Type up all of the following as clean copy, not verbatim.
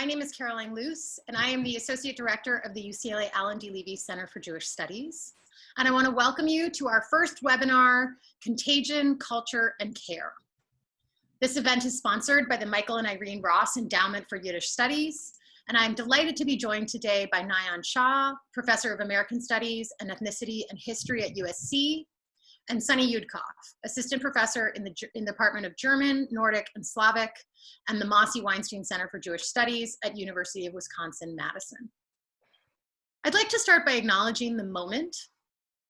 My name is Caroline Luce, and I am the Associate Director of the UCLA Alan D. Levy Center for Jewish Studies. And I want to welcome you to our first webinar, Contagion, Culture, and Care. This event is sponsored by the Michael and Irene Ross Endowment for Yiddish Studies, and I'm delighted to be joined today by Nayan Shah, Professor of American Studies and Ethnicity and History at USC, and Sunny Yudkoff, Assistant Professor in the Department of German, Nordic, and Slavic, and the Mossy Weinstein Center for Jewish Studies at University of Wisconsin-Madison. I'd like to start by acknowledging the moment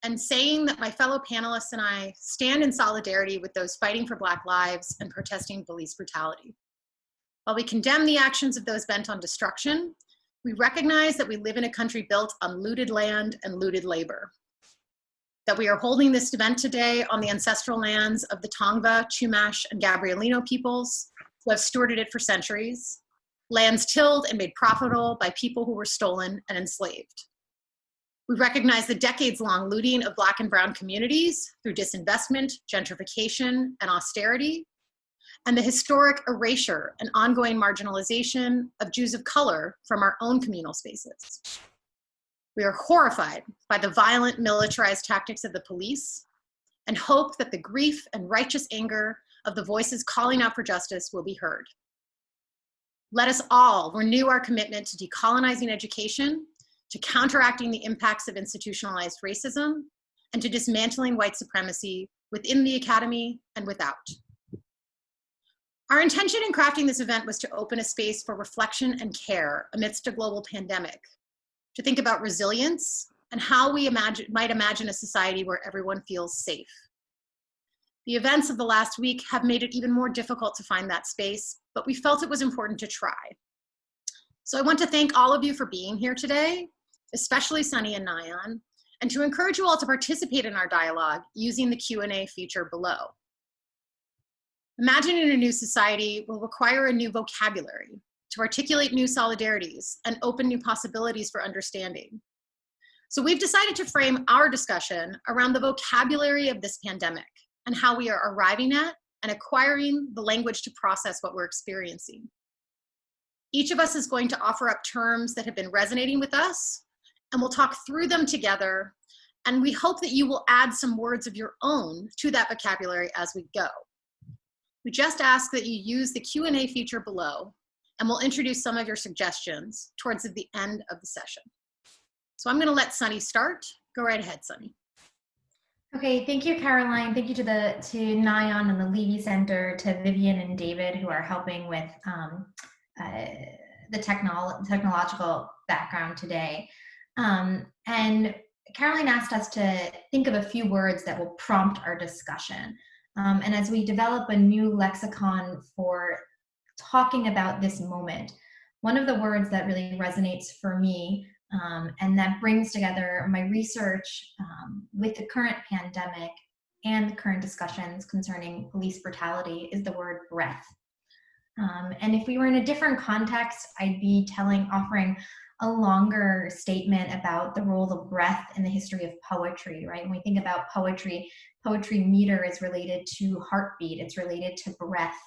and saying that my fellow panelists and I stand in solidarity with those fighting for Black lives and protesting police brutality. While we condemn the actions of those bent on destruction, we recognize that we live in a country built on looted land and looted labor. That we are holding this event today on the ancestral lands of the Tongva, Chumash, and Gabrielino peoples who have stewarded it for centuries, lands tilled and made profitable by people who were stolen and enslaved. We recognize the decades-long looting of Black and Brown communities through disinvestment, gentrification, and austerity, and the historic erasure and ongoing marginalization of Jews of color from our own communal spaces. We are horrified by the violent militarized tactics of the police and hope that the grief and righteous anger of the voices calling out for justice will be heard. Let us all renew our commitment to decolonizing education, to counteracting the impacts of institutionalized racism, and to dismantling white supremacy within the academy and without. Our intention in crafting this event was to open a space for reflection and care amidst a global pandemic, to think about resilience and how we might imagine a society where everyone feels safe. The events of the last week have made it even more difficult to find that space, but we felt it was important to try. So I want to thank all of you for being here today, especially Sunny and Nayan, and to encourage you all to participate in our dialogue using the Q&A feature below. Imagining a new society will require a new vocabulary to articulate new solidarities and open new possibilities for understanding. So we've decided to frame our discussion around the vocabulary of this pandemic and how we are arriving at and acquiring the language to process what we're experiencing. Each of us is going to offer up terms that have been resonating with us, and we'll talk through them together, and we hope that you will add some words of your own to that vocabulary as we go. We just ask that you use the Q&A feature below, and we'll introduce some of your suggestions towards the end of the session. So I'm gonna let Sunny start. Go right ahead, Sunny. Okay, thank you, Caroline. Thank you to Nayan and the Levy Center, to Vivian and David who are helping with the technological background today. And Caroline asked us to think of a few words that will prompt our discussion. And as we develop a new lexicon for talking about this moment, one of the words that really resonates for me and that brings together my research with the current pandemic and the current discussions concerning police brutality is the word breath. And if we were in a different context, I'd be offering a longer statement about the role of breath in the history of poetry, right? When we think about poetry, poetry meter is related to heartbeat, it's related to breath.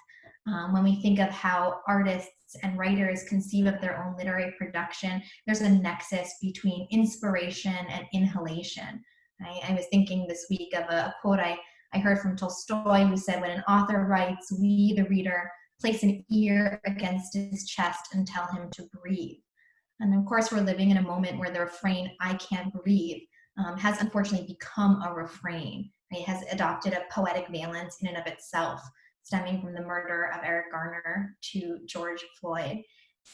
When we think of how artists and writers conceive of their own literary production, there's a nexus between inspiration and inhalation. I was thinking this week of a quote I heard from Tolstoy, who said, when an author writes, we, the reader, place an ear against his chest and tell him to breathe. And of course, we're living in a moment where the refrain, I can't breathe, has unfortunately become a refrain. It has adopted a poetic valence in and of itself, stemming from the murder of Eric Garner to George Floyd.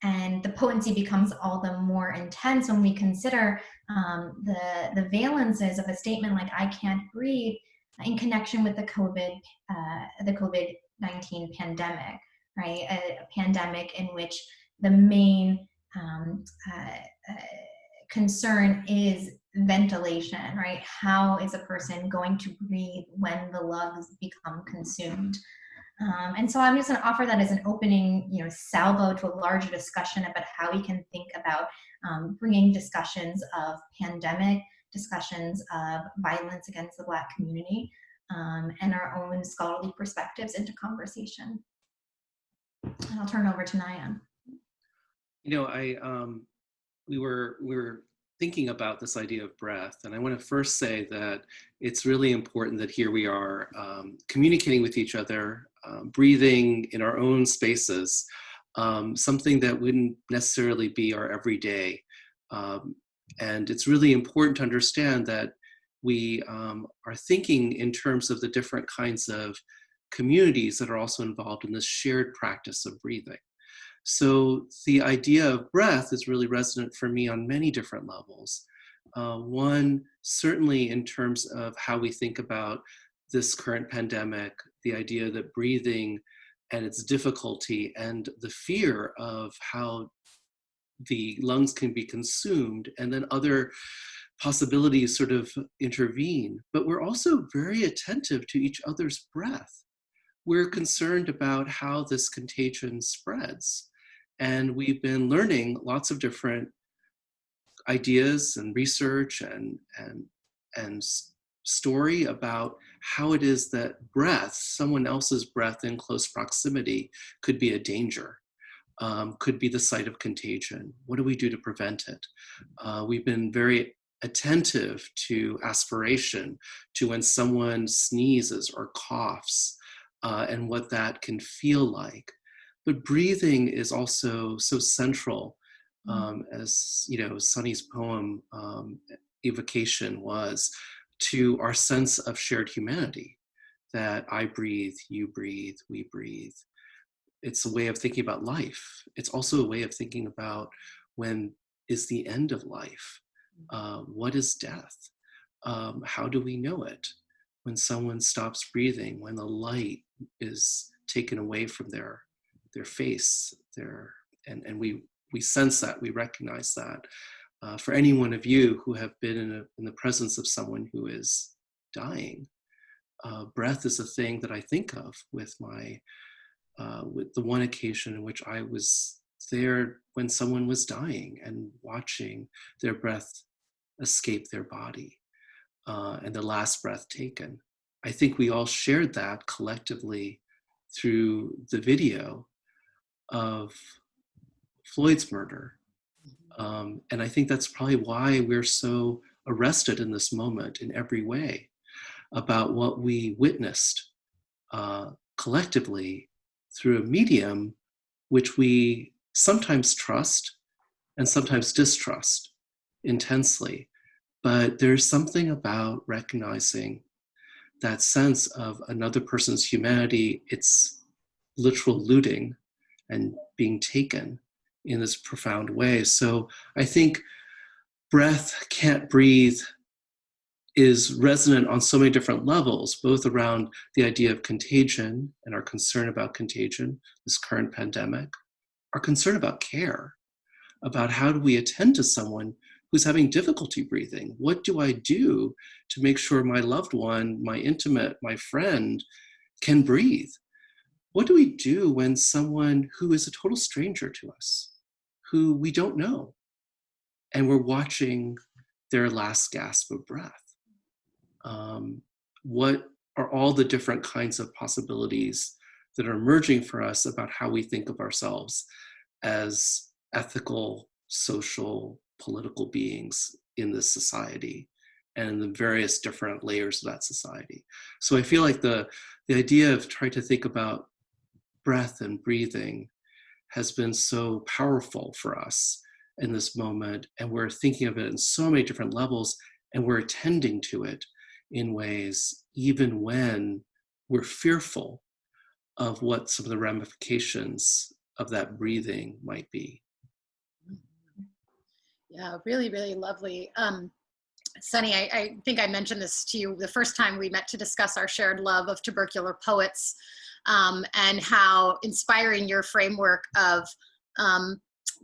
And the potency becomes all the more intense when we consider the valences of a statement like I can't breathe in connection with the COVID-19 pandemic, right? A pandemic in which the main concern is ventilation, right? How is a person going to breathe when the lungs become consumed? And so I'm just going to offer that as an opening, salvo to a larger discussion about how we can think about bringing discussions of pandemic, discussions of violence against the Black community, and our own scholarly perspectives into conversation. And I'll turn it over to Nayan. We were thinking about this idea of breath, and I want to first say that it's really important that here we are communicating with each other, breathing in our own spaces, something that wouldn't necessarily be our everyday. And it's really important to understand that we are thinking in terms of the different kinds of communities that are also involved in this shared practice of breathing. So the idea of breath is really resonant for me on many different levels. One, certainly in terms of how we think about this current pandemic, the idea that breathing and its difficulty and the fear of how the lungs can be consumed, and then other possibilities sort of intervene. But we're also very attentive to each other's breath. We're concerned about how this contagion spreads. And we've been learning lots of different ideas and research and story about how it is that breath, someone else's breath in close proximity, could be a danger, could be the site of contagion. What do we do to prevent it? We've been very attentive to aspiration, to when someone sneezes or coughs, and what that can feel like. But breathing is also so central, as Sunny's poem evocation was, to our sense of shared humanity, that I breathe, you breathe, we breathe. It's a way of thinking about life. It's also a way of thinking about when is the end of life? What is death? How do we know it? When someone stops breathing, when the light is taken away from their face, and we sense that, we recognize that. For any one of you who have been in the presence of someone who is dying, breath is a thing that I think of with the one occasion in which I was there when someone was dying and watching their breath escape their body, and the last breath taken. I think we all shared that collectively through the video of Floyd's murder. And I think that's probably why we're so arrested in this moment in every way about what we witnessed collectively through a medium which we sometimes trust and sometimes distrust intensely. But there's something about recognizing that sense of another person's humanity, its literal looting and being taken in this profound way. So I think breath, can't breathe is resonant on so many different levels, both around the idea of contagion and our concern about contagion, this current pandemic, our concern about care, about how do we attend to someone who's having difficulty breathing? What do I do to make sure my loved one, my intimate, my friend can breathe? What do we do when someone who is a total stranger to us, who we don't know, and we're watching their last gasp of breath? What are all the different kinds of possibilities that are emerging for us about how we think of ourselves as ethical, social, political beings in this society and the various different layers of that society? So I feel like the idea of trying to think about breath and breathing has been so powerful for us in this moment, and we're thinking of it in so many different levels, and we're attending to it in ways even when we're fearful of what some of the ramifications of that breathing might be. Yeah, really, really lovely. Sunny, I think I mentioned this to you the first time we met to discuss our shared love of tubercular poets, and how inspiring your framework of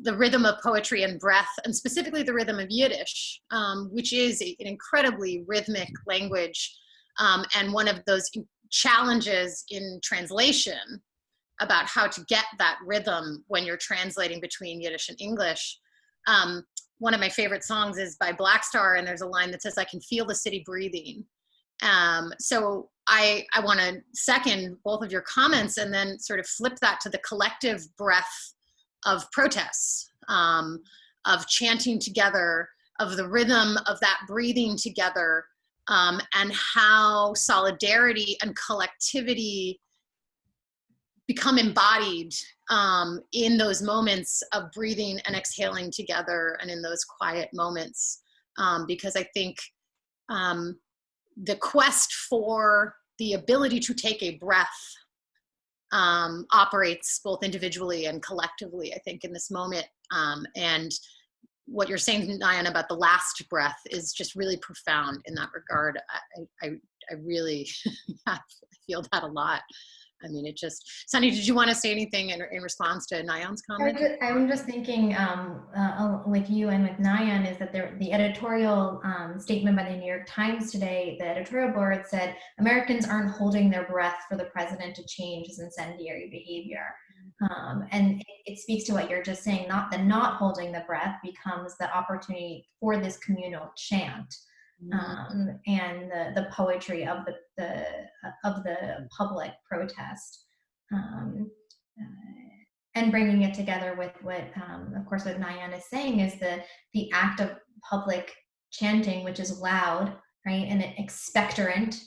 the rhythm of poetry and breath, and specifically the rhythm of Yiddish, which is an incredibly rhythmic language, and one of those challenges in translation about how to get that rhythm when you're translating between Yiddish and English. One of my favorite songs is by Black Star, and there's a line that says, "I can feel the city breathing." So I want to second both of your comments and then sort of flip that to the collective breath of protests, of chanting together, of the rhythm of that breathing together, and how solidarity and collectivity become embodied in those moments of breathing and exhaling together, and in those quiet moments. Because I think the quest for the ability to take a breath operates both individually and collectively, I think, in this moment. And what you're saying, Nayan, about the last breath is just really profound in that regard. I really feel that a lot. I mean, it just, Sunny, did you want to say anything in response to Nayan's comment? I'm just thinking with you and with Nayan is that the editorial statement by the New York Times today, the editorial board said, Americans aren't holding their breath for the president to change his incendiary behavior. And it speaks to what you're just saying, not holding the breath becomes the opportunity for this communal chant. And the poetry of the public protest, and bringing it together with what, of course, what Nayan is saying is the act of public chanting, which is loud, right, and expectorant,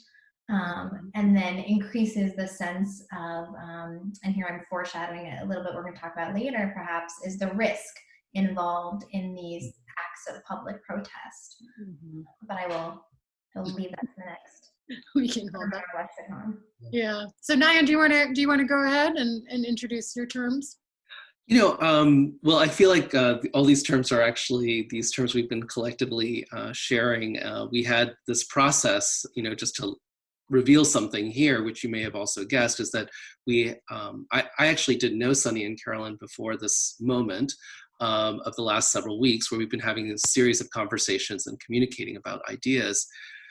and then increases the sense of, and here I'm foreshadowing it a little bit, we're going to talk about later, perhaps, is the risk involved in these acts of public protest. But I'll leave that to the next. We can hold that. Yeah. So Nayan, do you want to go ahead and introduce your terms? Well, I feel like all these terms are actually these terms we've been collectively sharing. We had this process, just to reveal something here, which you may have also guessed, is that I actually didn't know Sunny and Carolyn before this moment of the last several weeks, where we've been having a series of conversations and communicating about ideas.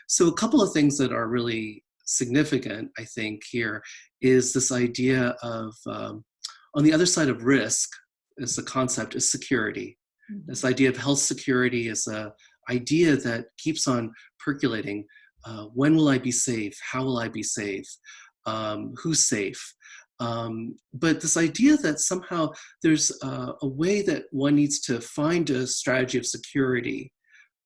So a couple of things that are really significant, I think, here is this idea of, on the other side of risk, is the concept is security. This idea of health security is an idea that keeps on percolating. When will I be safe? How will I be safe? Who's safe? But this idea that somehow there's a way that one needs to find a strategy of security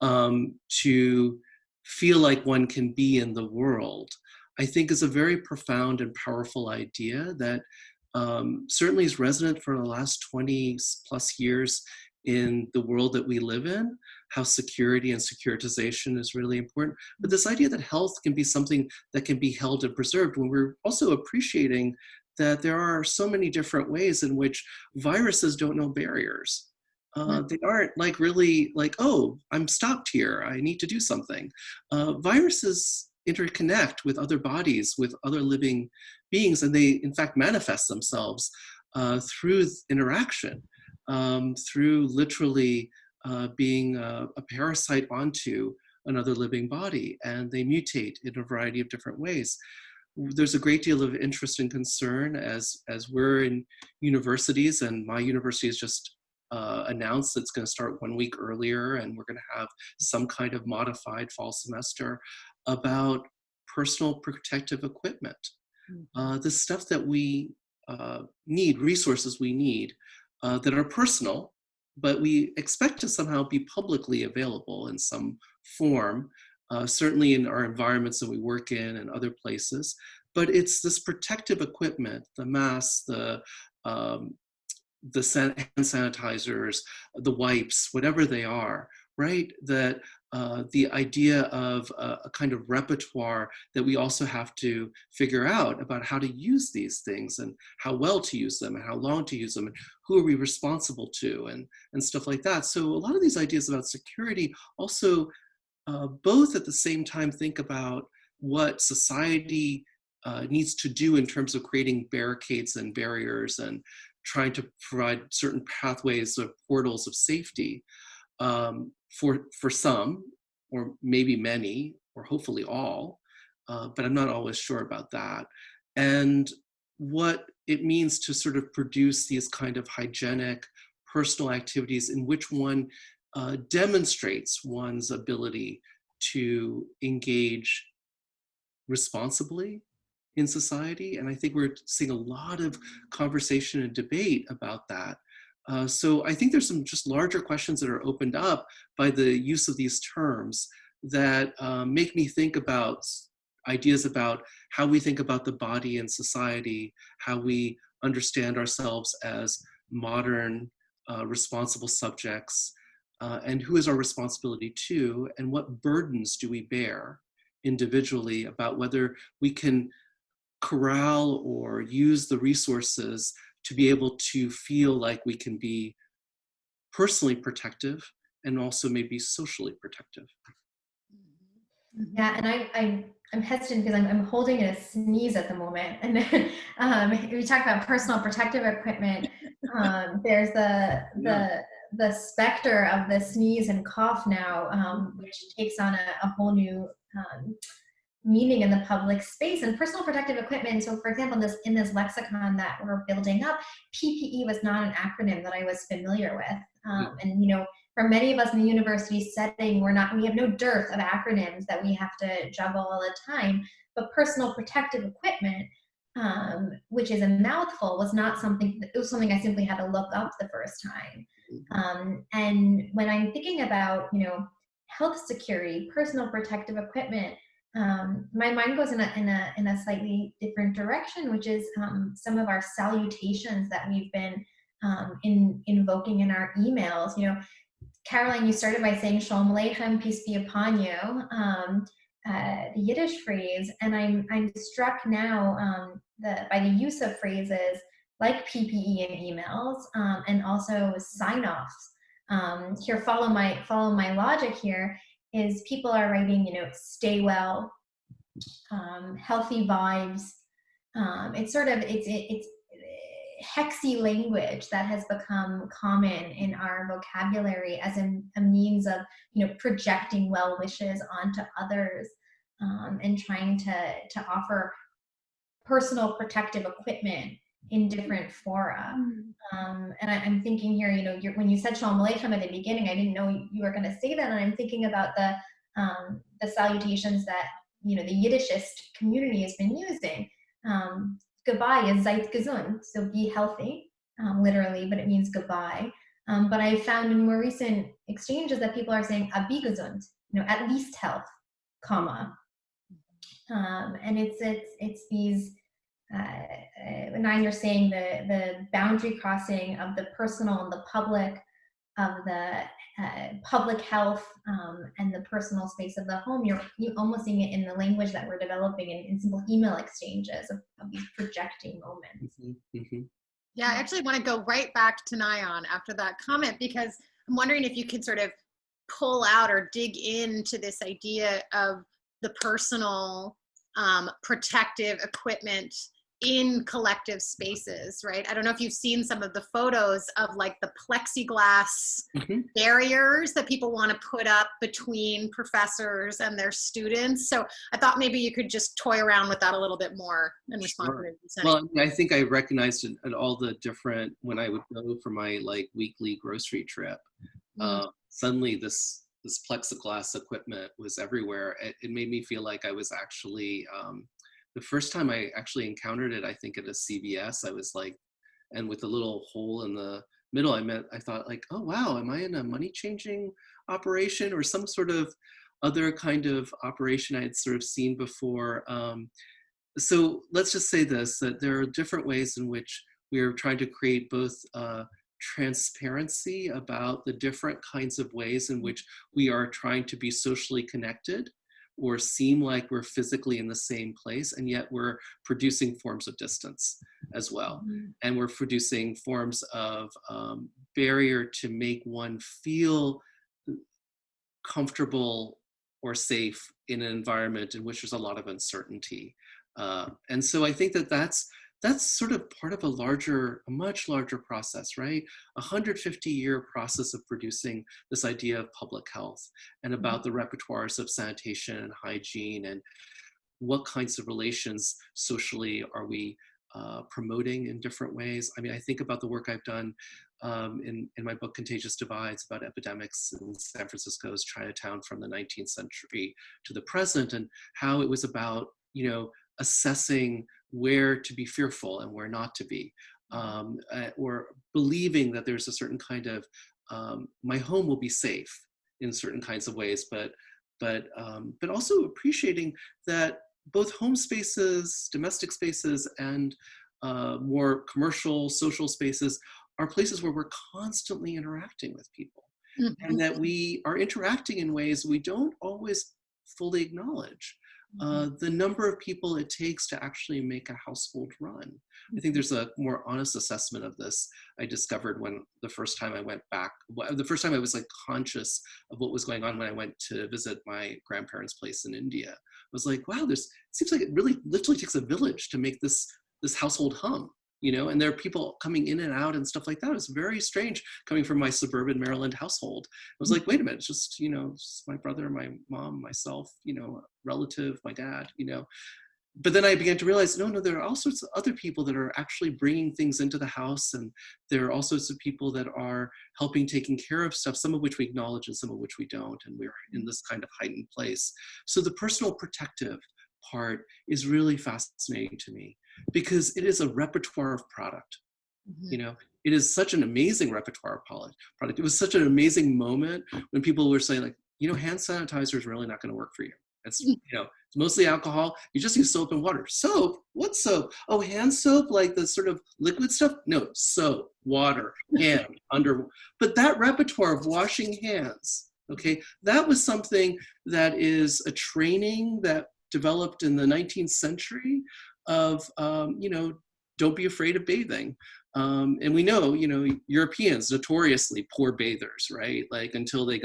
to feel like one can be in the world, I think is a very profound and powerful idea that certainly is resonant for the last 20 plus years in the world that we live in, how security and securitization is really important. But this idea that health can be something that can be held and preserved, when we're also appreciating that there are so many different ways in which viruses don't know barriers. They aren't like really like, oh, I'm stopped here, I need to do something. Viruses interconnect with other bodies, with other living beings, and they in fact manifest themselves through interaction, through literally being a parasite onto another living body, and they mutate in a variety of different ways. There's a great deal of interest and concern as we're in universities, and my university has just announced it's going to start 1 week earlier, and we're going to have some kind of modified fall semester about personal protective equipment. The stuff that we need, resources we need that are personal, but we expect to somehow be publicly available in some form, certainly in our environments that we work in and other places. But it's this protective equipment, the masks, the hand sanitizers, the wipes, whatever they are, right? That the idea of a kind of repertoire that we also have to figure out about how to use these things and how well to use them and how long to use them and who are we responsible to and stuff like that. So a lot of these ideas about security also both at the same time think about what society needs to do in terms of creating barricades and barriers and trying to provide certain pathways or portals of safety for some, or maybe many, or hopefully all, but I'm not always sure about that. And what it means to sort of produce these kind of hygienic personal activities in which one demonstrates one's ability to engage responsibly in society. And I think we're seeing a lot of conversation and debate about that So I think there's some just larger questions that are opened up by the use of these terms that make me think about ideas about how we think about the body and society, how we understand ourselves as modern, responsible subjects, and who is our responsibility to, and what burdens do we bear individually about whether we can corral or use the resources to be able to feel like we can be personally protective and also maybe socially protective. Yeah, and I'm hesitant because I'm holding a sneeze at the moment. And then we talk about personal protective equipment. There's the specter of the sneeze and cough now, which takes on a whole new meaning in the public space. And personal protective equipment, so for example, in this lexicon that we're building up, PPE was not an acronym that I was familiar with. And you know, for many of us in the university setting, we have no dearth of acronyms that we have to juggle all the time. But personal protective equipment, which is a mouthful, was not something. It was something I simply had to look up the first time. And when I'm thinking about, you know, health security, personal protective equipment, my mind goes in a slightly different direction, which is some of our salutations that we've been invoking in our by emails. Caroline, you started by saying Shalom Aleichem, peace be upon you, the Yiddish phrase, and I'm struck now by the use of phrases like PPE in emails, and also sign-offs. Here, follow my logic here. Is people are writing, stay well, healthy vibes. It's hexy language that has become common in our vocabulary as a means of, projecting well wishes onto others, and trying to offer personal protective equipment in different fora. And I'm thinking here, when you said Shalom Aleichem at the beginning, I didn't know you were going to say that. And I'm thinking about the salutations that, the Yiddishist community has been using. Goodbye is seid gesund, so be healthy, literally, but it means goodbye. But I found in more recent exchanges that people are saying abi gesund, at least health, comma. And it's these, Nayan, you're saying the boundary crossing of the personal and the public, of the public health, and the personal space of the home. You're almost seeing it in the language that we're developing in simple email exchanges of these projecting moments. Yeah, I actually want to go right back to Nayan after that comment, because I'm wondering if you could sort of pull out or dig into this idea of the personal protective equipment in collective spaces, right? I don't know if you've seen some of the photos of like the plexiglass barriers that people want to put up between professors and their students. So I thought maybe you could just toy around with that a little bit more in response to this. Well, I think I recognized it at all the different, when I would go for my weekly grocery trip, suddenly this plexiglass equipment was everywhere. It made me feel like I was actually, the first time I actually encountered it, I think at a CVS, I was like, and with a little hole in the middle, I thought like, oh wow, am I in a money changing operation or some sort of other kind of operation I had sort of seen before? So let's just say this, that there are different ways in which we are trying to create both transparency about the different kinds of ways in which we are trying to be socially connected or seem like we're physically in the same place, and yet we're producing forms of distance as well. And we're producing forms of barrier to make one feel comfortable or safe in an environment in which there's a lot of uncertainty. And so I think that's sort of part of a much larger process, right? 150-year process of producing this idea of public health and about the repertoires of sanitation and hygiene and what kinds of relations socially are we promoting in different ways. I mean, I think about the work I've done in my book, Contagious Divides, about epidemics in San Francisco's Chinatown from the 19th century to the present, and how it was about, assessing where to be fearful and where not to be, or believing that there's a certain kind of, my home will be safe in certain kinds of ways, but also appreciating that both home spaces, domestic spaces, and more commercial, social spaces are places where we're constantly interacting with people, and that we are interacting in ways we don't always fully acknowledge. The number of people it takes to actually make a household run. I think there's a more honest assessment of this I discovered when the first time I went back, the first time I was like conscious of what was going on when I went to visit my grandparents' place in India. I was like, wow, it seems like it really literally takes a village to make this household hum, you know, and there are people coming in and out and stuff like that. It was very strange coming from my suburban Maryland household. I was like, wait a minute, it's just, you know, it's my brother, my mom, myself, you know, relative, my dad, you know. But then I began to realize, no, there are all sorts of other people that are actually bringing things into the house, and there are all sorts of people that are helping taking care of stuff, some of which we acknowledge and some of which we don't, and we're in this kind of heightened place. So the personal protective part is really fascinating to me, because it is a repertoire of product. You know, it is such an amazing repertoire of product. It was such an amazing moment when people were saying, like, you know, hand sanitizer is really not going to work for you. It's, you know, it's mostly alcohol. You just use soap and water. Soap? What soap? Oh, hand soap, like the sort of liquid stuff? No, soap, water, hand, under. But that repertoire of washing hands, okay, that was something that is a training that developed in the 19th century of, you know, don't be afraid of bathing. And we know, you know, Europeans notoriously poor bathers, right? Like until they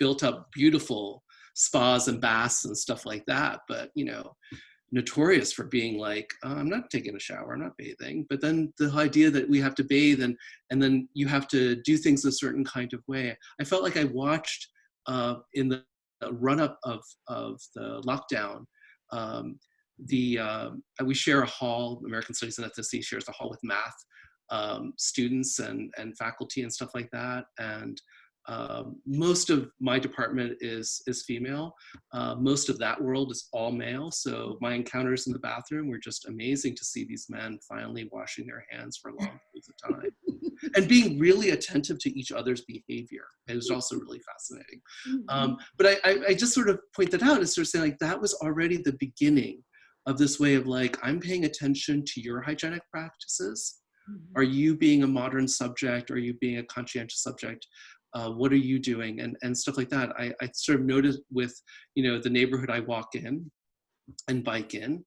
built up beautiful spas and baths and stuff like that. But, you know, notorious for being like, I'm not taking a shower, I'm not bathing. But then the idea that we have to bathe and then you have to do things a certain kind of way. I felt like I watched in the run-up of the lockdown, we share a hall, American Studies and Ethnicity shares a hall with math students and faculty and stuff like that. And most of my department is female. Most of that world is all male. So my encounters in the bathroom were just amazing to see these men finally washing their hands for long periods of time and being really attentive to each other's behavior. It was also really fascinating. But I just sort of point that out and sort of saying, like, that was already the beginning of this way of like, I'm paying attention to your hygienic practices. Are you being a modern subject? Are you being a conscientious subject? What are you doing? And stuff like that. I sort of noticed with, you know, the neighborhood I walk in and bike in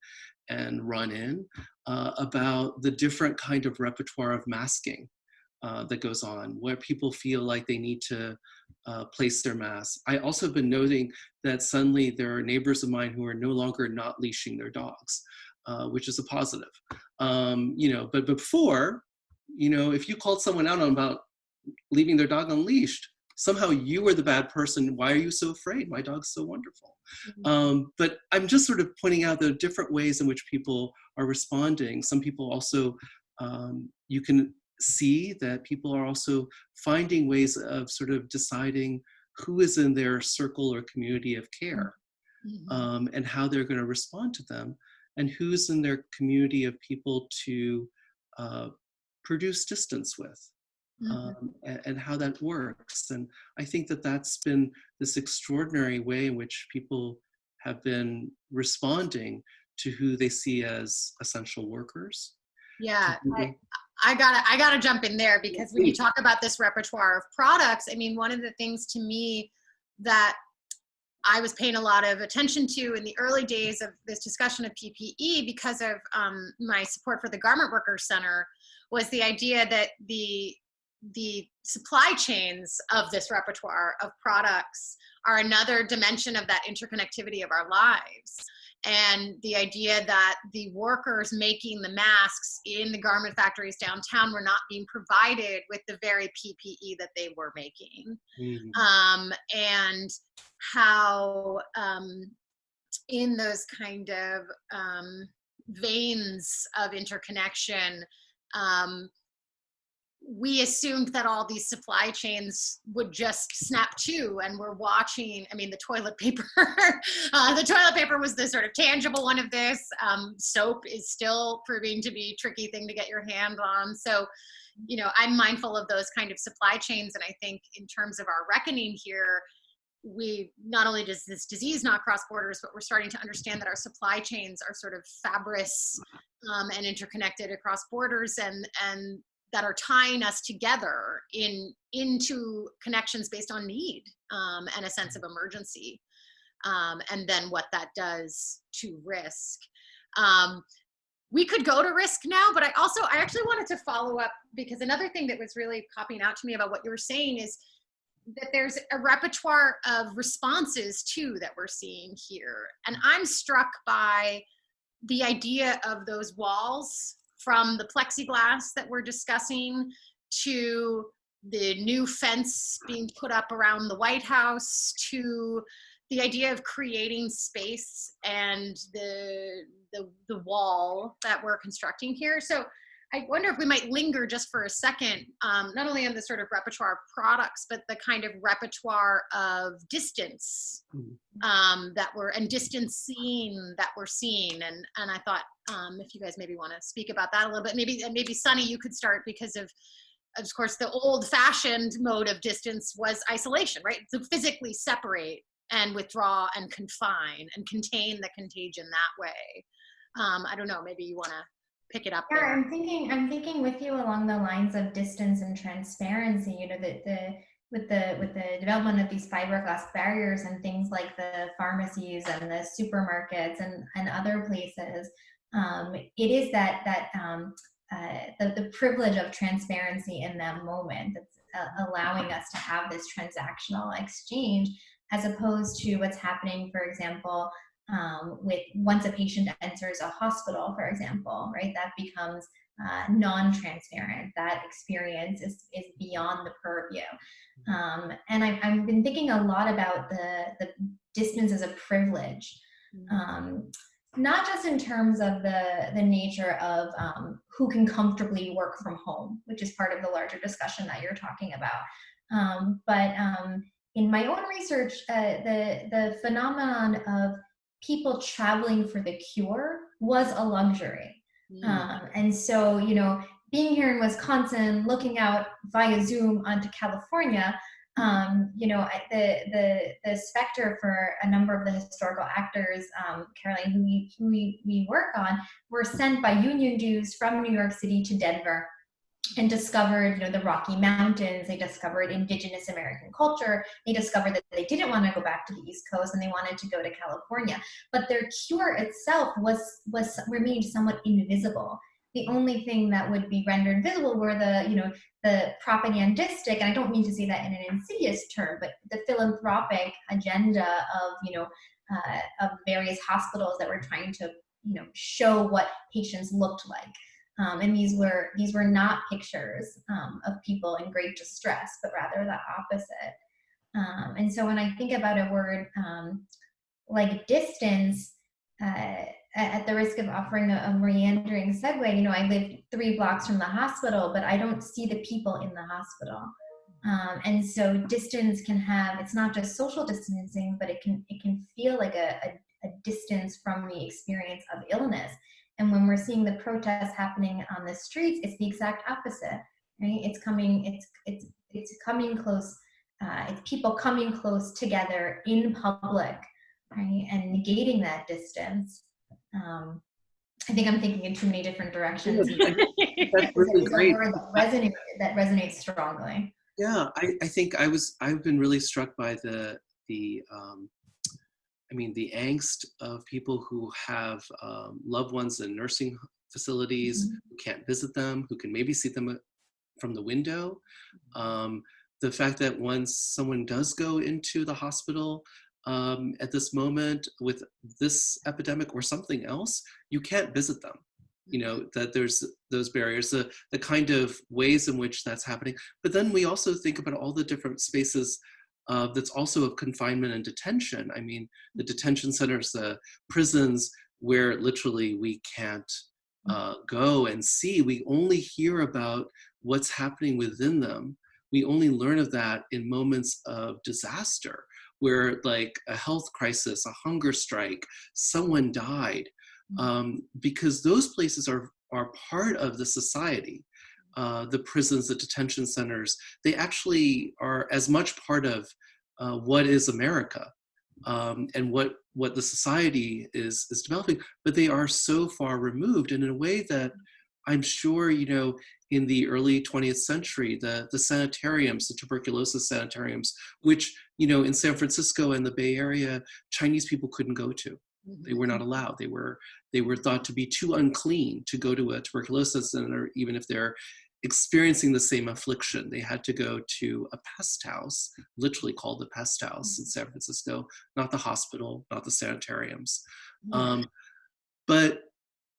and run in about the different kind of repertoire of masking that goes on, where people feel like they need to place their masks. I also have been noting that suddenly there are neighbors of mine who are no longer not leashing their dogs, which is a positive. You know, but before, you know, if you called someone out on about leaving their dog unleashed, somehow you were the bad person. Why are you so afraid? My dog's so wonderful. But I'm just sort of pointing out the different ways in which people are responding. Some people also, you can see that people are also finding ways of sort of deciding who is in their circle or community of care, and how they're going to respond to them, and who's in their community of people to produce distance with. And how that works. And I think that that's been this extraordinary way in which people have been responding to who they see as essential workers. Yeah, I gotta jump in there, because when you talk about this repertoire of products, I mean, one of the things to me that I was paying a lot of attention to in the early days of this discussion of PPE, because of my support for the Garment Workers Center, was the idea that the supply chains of this repertoire of products are another dimension of that interconnectivity of our lives. And the idea that the workers making the masks in the garment factories downtown were not being provided with the very PPE that they were making. And how in those kind of veins of interconnection, we assumed that all these supply chains would just snap to, and we're watching, I mean, the toilet paper, the toilet paper was the sort of tangible one of this. Soap is still proving to be a tricky thing to get your hand on. So, you know, I'm mindful of those kind of supply chains. And I think in terms of our reckoning here, we not only does this disease not cross borders, but we're starting to understand that our supply chains are sort of fibrous and interconnected across borders, and that are tying us together into connections based on need and a sense of emergency, and then what that does to risk. We could go to risk now, but I actually wanted to follow up, because another thing that was really popping out to me about what you were saying is that there's a repertoire of responses too that we're seeing here. And I'm struck by the idea of those walls, from the plexiglass that we're discussing to the new fence being put up around the White House, to the idea of creating space and the wall that we're constructing here. So I wonder if we might linger just for a second, not only on the sort of repertoire of products, but the kind of repertoire of distance and distancing that we're seeing. And I thought if you guys maybe want to speak about that a little bit, maybe Sunny, you could start, because of course, the old-fashioned mode of distance was isolation, right? To physically separate and withdraw and confine and contain the contagion that way. I don't know, maybe you want to pick it up Yeah, there. I'm thinking with you along the lines of distance and transparency. You know, with the development of these fiberglass barriers and things like the pharmacies and the supermarkets and other places, it is the privilege of transparency in that moment that's allowing us to have this transactional exchange, as opposed to what's happening, for example, with once a patient enters a hospital, for example, right, that becomes non-transparent. That experience is beyond the purview. And I've been thinking a lot about the distance as a privilege, not just in terms of the nature of who can comfortably work from home, which is part of the larger discussion that you're talking about, but in my own research, the phenomenon of people traveling for the cure was a luxury. And so, you know, being here in Wisconsin, looking out via Zoom onto California, you know, the specter for a number of the historical actors, Caroline, who we work on, were sent by union dues from New York City to Denver, and discovered, you know, the Rocky Mountains. They discovered indigenous American culture. They discovered that they didn't want to go back to the East Coast, and they wanted to go to California. But their cure itself remained somewhat invisible. The only thing that would be rendered visible were the propagandistic, and I don't mean to say that in an insidious term, but the philanthropic agenda of, of various hospitals that were trying to, show what patients looked like. And these were not pictures of people in great distress, but rather the opposite. And so when I think about a word like distance, at the risk of offering a meandering segue, I live 3 blocks from the hospital, but I don't see the people in the hospital. And so distance can have, it's not just social distancing, but it can feel like a distance from the experience of illness. And when we're seeing the protests happening on the streets, it's the exact opposite, right? It's coming close. It's people coming close together in public, right? And negating that distance. I think I'm thinking in too many different directions. That's really great. That resonates strongly. Yeah, I think I've been really struck by the angst of people who have loved ones in nursing facilities, mm-hmm. who can't visit them, who can maybe see them from the window. The fact that once someone does go into the hospital at this moment with this epidemic or something else, you can't visit them. That there's those barriers, the kind of ways in which that's happening. But then we also think about all the different spaces that's also of confinement and detention. I mean, the detention centers, the prisons, where literally we can't go and see. We only hear about what's happening within them. We only learn of that in moments of disaster, where like a health crisis, a hunger strike, someone died, because those places are part of the society. The prisons, the detention centers, they actually are as much part of what is America, and what the society is developing, but they are so far removed, and in a way that I'm sure, in the early 20th century, the sanitariums, the tuberculosis sanitariums, which, in San Francisco and the Bay Area, Chinese people couldn't go to. They were not allowed. They were thought to be too unclean to go to a tuberculosis center, even if they're experiencing the same affliction. They had to go to a pest house, literally called the pest house in San Francisco, not the hospital, not the sanitariums. But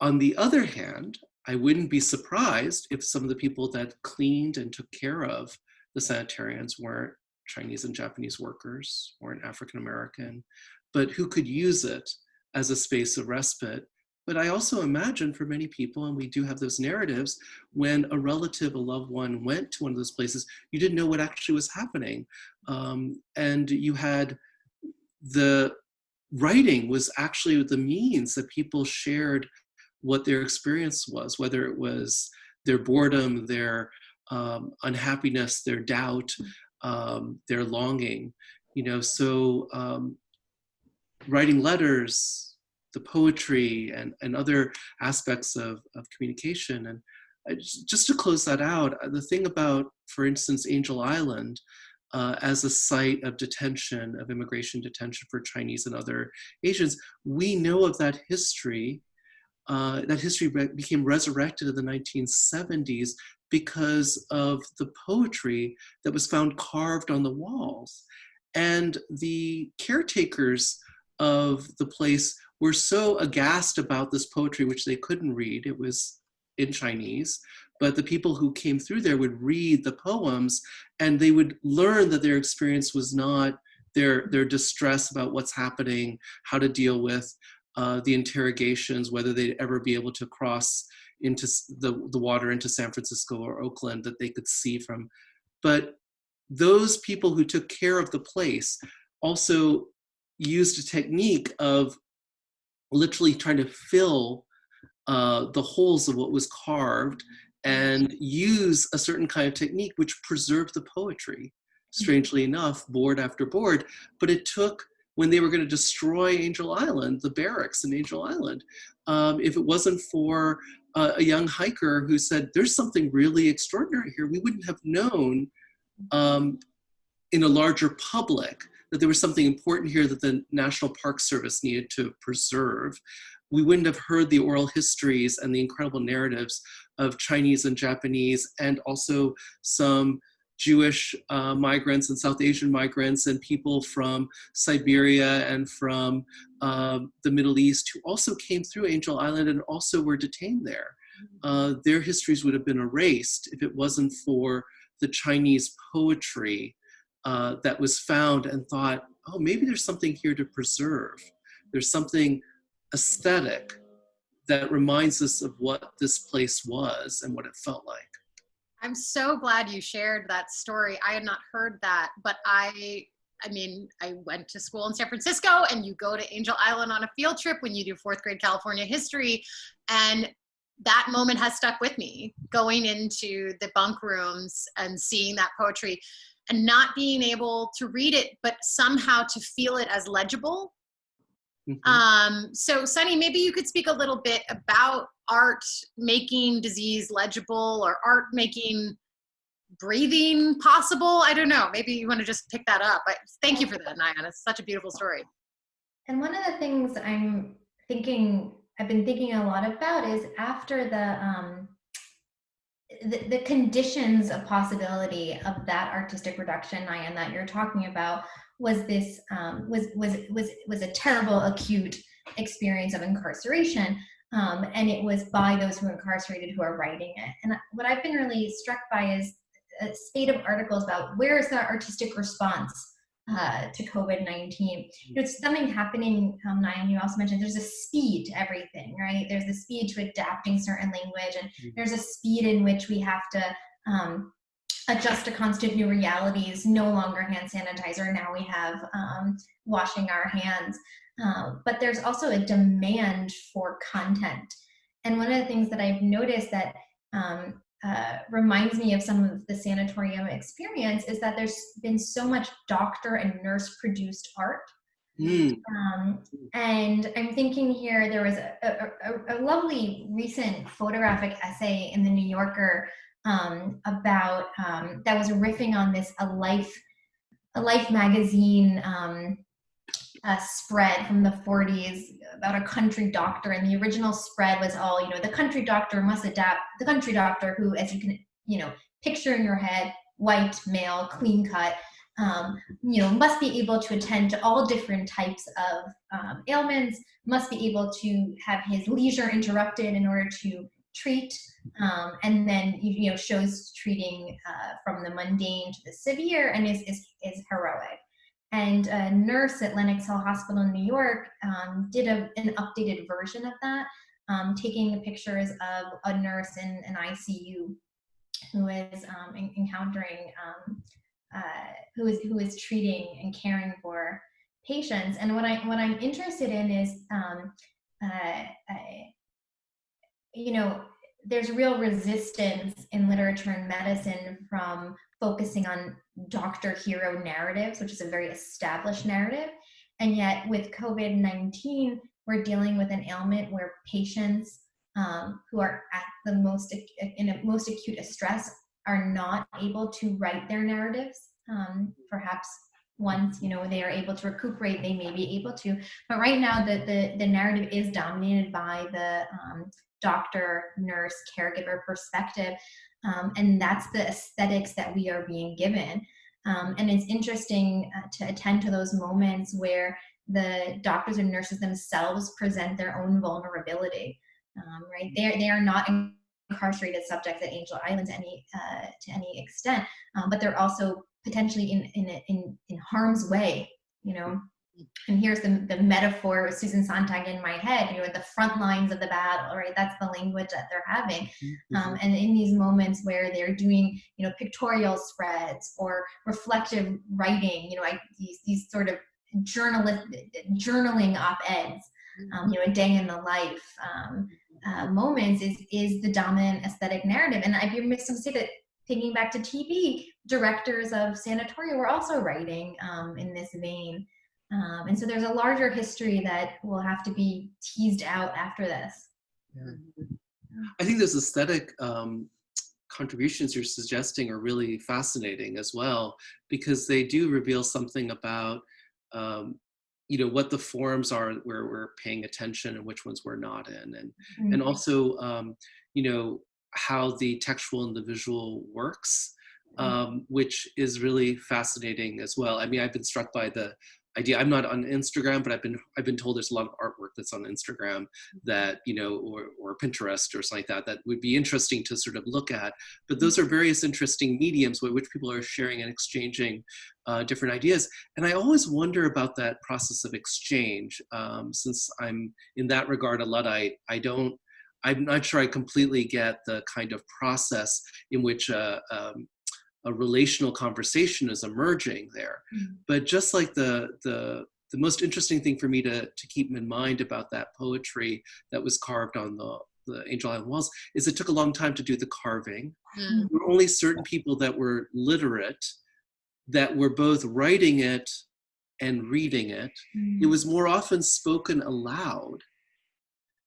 on the other hand, I wouldn't be surprised if some of the people that cleaned and took care of the sanitariums weren't Chinese and Japanese workers, weren't African American, but who could use it as a space of respite. But I also imagine for many people, and we do have those narratives, when a relative, a loved one went to one of those places, you didn't know what actually was happening. And you had the writing was actually the means that people shared what their experience was, whether it was their boredom, their unhappiness, their doubt, their longing, so writing letters, the poetry and other aspects of communication. And just to close that out, the thing about, for instance, Angel Island as a site of detention, of immigration detention for Chinese and other Asians, we know of that history. That history became resurrected in the 1970s because of the poetry that was found carved on the walls. And the caretakers of the place were so aghast about this poetry, which they couldn't read. It was in Chinese, but the people who came through there would read the poems, and they would learn that their experience was not their distress about what's happening, how to deal with the interrogations, whether they'd ever be able to cross into the water into San Francisco or Oakland that they could see from. But those people who took care of the place also used a technique of literally trying to fill the holes of what was carved and use a certain kind of technique which preserved the poetry, strangely enough, board after board. But it took, when they were going to destroy Angel Island, the barracks in Angel Island, if it wasn't for a young hiker who said, there's something really extraordinary here, we wouldn't have known in a larger public that there was something important here that the National Park Service needed to preserve. We wouldn't have heard the oral histories and the incredible narratives of Chinese and Japanese, and also some Jewish migrants and South Asian migrants and people from Siberia and from the Middle East who also came through Angel Island and also were detained there. Their histories would have been erased if it wasn't for the Chinese poetry that was found and thought, oh, maybe there's something here to preserve. There's something aesthetic that reminds us of what this place was and what it felt like. I'm so glad you shared that story. I had not heard that, but I went to school in San Francisco, and you go to Angel Island on a field trip when you do 4th grade California history. And that moment has stuck with me, going into the bunk rooms and seeing that poetry and not being able to read it, but somehow to feel it as legible. So Sunny, maybe you could speak a little bit about art making disease legible, or art making breathing possible. I don't know, maybe you want to just pick that up. Thank you for that, Nayan. It's such a beautiful story. And one of the things I've been thinking a lot about is after the conditions of possibility of that artistic reduction, Nayan, that you're talking about, was this was a terrible acute experience of incarceration, and it was by those who are incarcerated who are writing it. And what I've been really struck by is a spate of articles about where is the artistic response to COVID-19. There's something happening, Nayan, you also mentioned, there's a speed to everything, right? There's the speed to adapting certain language, and there's a speed in which we have to adjust to constant new realities. No longer hand sanitizer, now we have washing our hands. But there's also a demand for content. And one of the things that I've noticed that reminds me of some of the sanatorium experience is that there's been so much doctor and nurse produced art. And I'm thinking here, there was a lovely recent photographic essay in the New Yorker about that was riffing on this a Life magazine spread from the 40s about a country doctor, and the original spread was all, the country doctor must adapt. The country doctor who, as you can, picture in your head, white, male, clean cut, must be able to attend to all different types of ailments, must be able to have his leisure interrupted in order to treat, and then, shows treating from the mundane to the severe, and is heroic. And a nurse at Lenox Hill Hospital in New York did an updated version of that, taking pictures of a nurse in an ICU who is encountering, who is treating and caring for patients. And what I'm interested in is, there's real resistance in literature and medicine from focusing on doctor hero narratives, which is a very established narrative. And yet with COVID-19, we're dealing with an ailment where patients who are at the most acute stress are not able to write their narratives. Perhaps once they are able to recuperate, they may be able to. But right now, the narrative is dominated by the doctor, nurse, caregiver perspective. And that's the aesthetics that we are being given. And it's interesting to attend to those moments where the doctors and nurses themselves present their own vulnerability, right? They are not incarcerated subjects at Angel Island to any extent, but they're also potentially in harm's way, And here's the metaphor with Susan Sontag in my head, at the front lines of the battle, right? That's the language that they're having. And in these moments where they're doing, pictorial spreads or reflective writing, these sort of journaling op-eds, a day in the life moments is the dominant aesthetic narrative. And I'd be remiss to say that, thinking back to TV, directors of sanatoria were also writing in this vein. And so there's a larger history that will have to be teased out after this. Yeah. I think those aesthetic contributions you're suggesting are really fascinating as well, because they do reveal something about, what the forms are where we're paying attention and which ones we're not in. And also, how the textual and the visual works, which is really fascinating as well. I mean, I've been struck by the idea. I'm not on Instagram, but I've been told there's a lot of artwork that's on Instagram that, or Pinterest or something like that would be interesting to sort of look at. But those are various interesting mediums with which people are sharing and exchanging different ideas. And I always wonder about that process of exchange. Since I'm in that regard a Luddite, I'm not sure I completely get the kind of process in which a relational conversation is emerging there. But just like the most interesting thing for me to keep in mind about that poetry that was carved on the Angel Island walls is it took a long time to do the carving. There were only certain people that were literate that were both writing it and reading it. It was more often spoken aloud.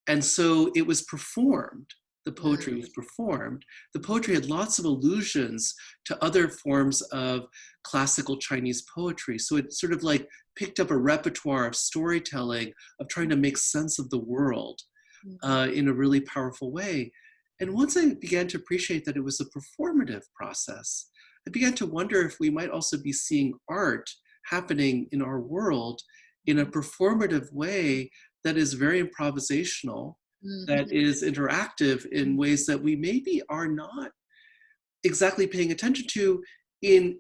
And so it was performed. The poetry was performed. The poetry had lots of allusions to other forms of classical Chinese poetry. So it sort of like picked up a repertoire of storytelling, of trying to make sense of the world in a really powerful way. And once I began to appreciate that it was a performative process, I began to wonder if we might also be seeing art happening in our world in a performative way that is very improvisational, that is interactive in ways that we maybe are not exactly paying attention to in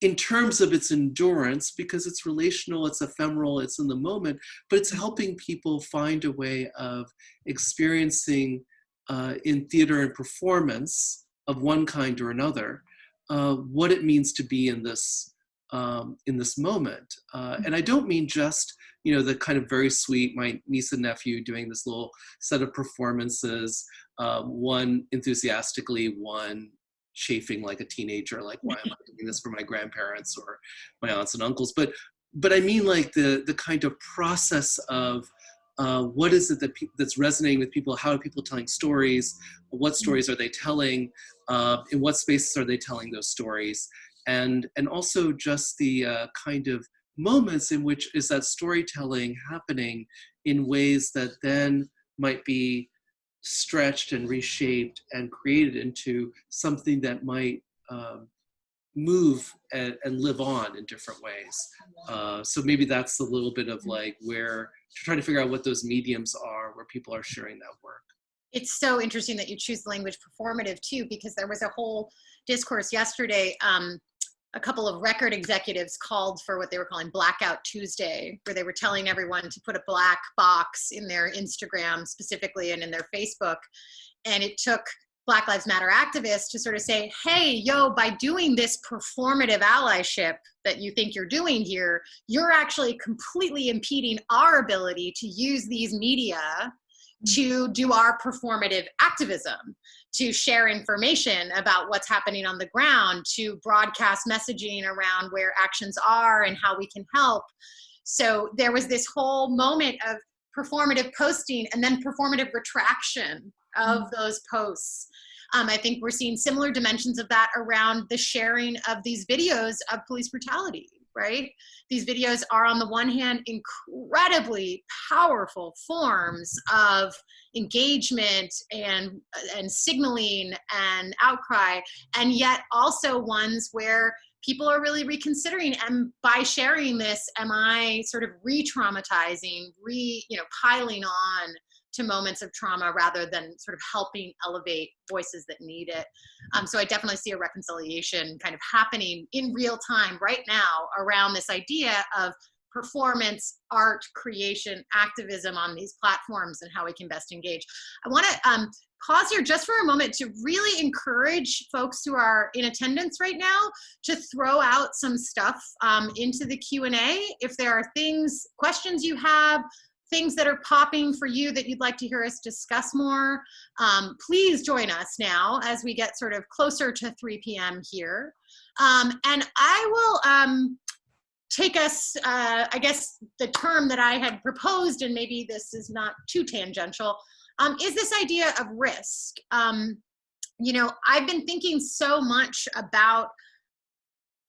in terms of its endurance, because it's relational, it's ephemeral, it's in the moment, but it's helping people find a way of experiencing in theater and performance of one kind or another, what it means to be in this moment. And I don't mean just, the kind of very sweet, my niece and nephew doing this little set of performances, one enthusiastically, one chafing like a teenager, like, why am I doing this for my grandparents or my aunts and uncles? But I mean like the kind of process of what is it that's resonating with people? How are people telling stories? What stories are they telling? In what spaces are they telling those stories? And also just the kind of moments in which is that storytelling happening in ways that then might be stretched and reshaped and created into something that might move and live on in different ways. So maybe that's a little bit of like where to try to figure out what those mediums are where people are sharing that work. It's so interesting that you choose the language performative too, because there was a whole discourse yesterday. A couple of record executives called for what they were calling Blackout Tuesday, where they were telling everyone to put a black box in their Instagram specifically and in their Facebook. And it took Black Lives Matter activists to sort of say, hey, by doing this performative allyship that you think you're doing here, you're actually completely impeding our ability to use these media to do our performative activism, to share information about what's happening on the ground, to broadcast messaging around where actions are and how we can help. So there was this whole moment of performative posting and then performative retraction of those posts. I think we're seeing similar dimensions of that around the sharing of these videos of police brutality, right? These videos are on the one hand incredibly powerful forms of engagement and signaling and outcry, and yet also ones where people are really reconsidering, and by sharing this, am I sort of re-traumatizing, piling on to moments of trauma rather than sort of helping elevate voices that need it. So I definitely see a reconciliation kind of happening in real time right now around this idea of performance, art, creation, activism on these platforms and how we can best engage. I want to pause here just for a moment to really encourage folks who are in attendance right now to throw out some stuff into the Q&A. If there are questions you have, things that are popping for you that you'd like to hear us discuss more, please join us now as we get sort of closer to 3 p.m. here. And I will take us, I guess the term that I had proposed, and maybe this is not too tangential, is this idea of risk. I've been thinking so much about,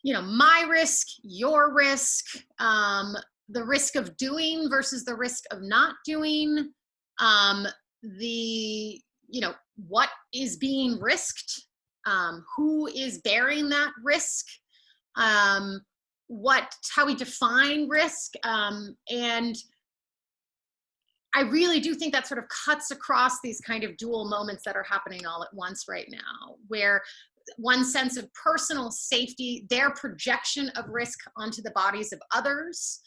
my risk, your risk, the risk of doing versus the risk of not doing, what is being risked, who is bearing that risk, how we define risk, and I really do think that sort of cuts across these kind of dual moments that are happening all at once right now, where one sense of personal safety, their projection of risk onto the bodies of others,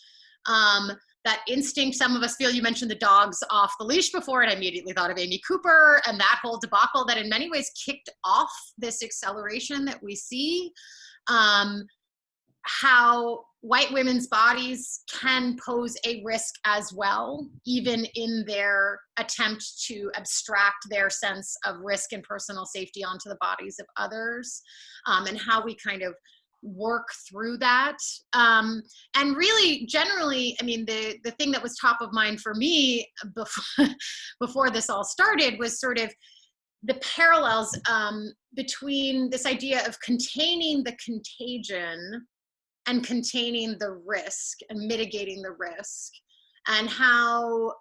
that instinct some of us feel. You mentioned the dogs off the leash before, and I immediately thought of Amy Cooper and that whole debacle that in many ways kicked off this acceleration that we see. How white women's bodies can pose a risk as well, even in their attempt to abstract their sense of risk and personal safety onto the bodies of others, and how we kind of work through that. And really, generally, I mean, the thing that was top of mind for me before this all started was sort of the parallels between this idea of containing the contagion and containing the risk and mitigating the risk, and how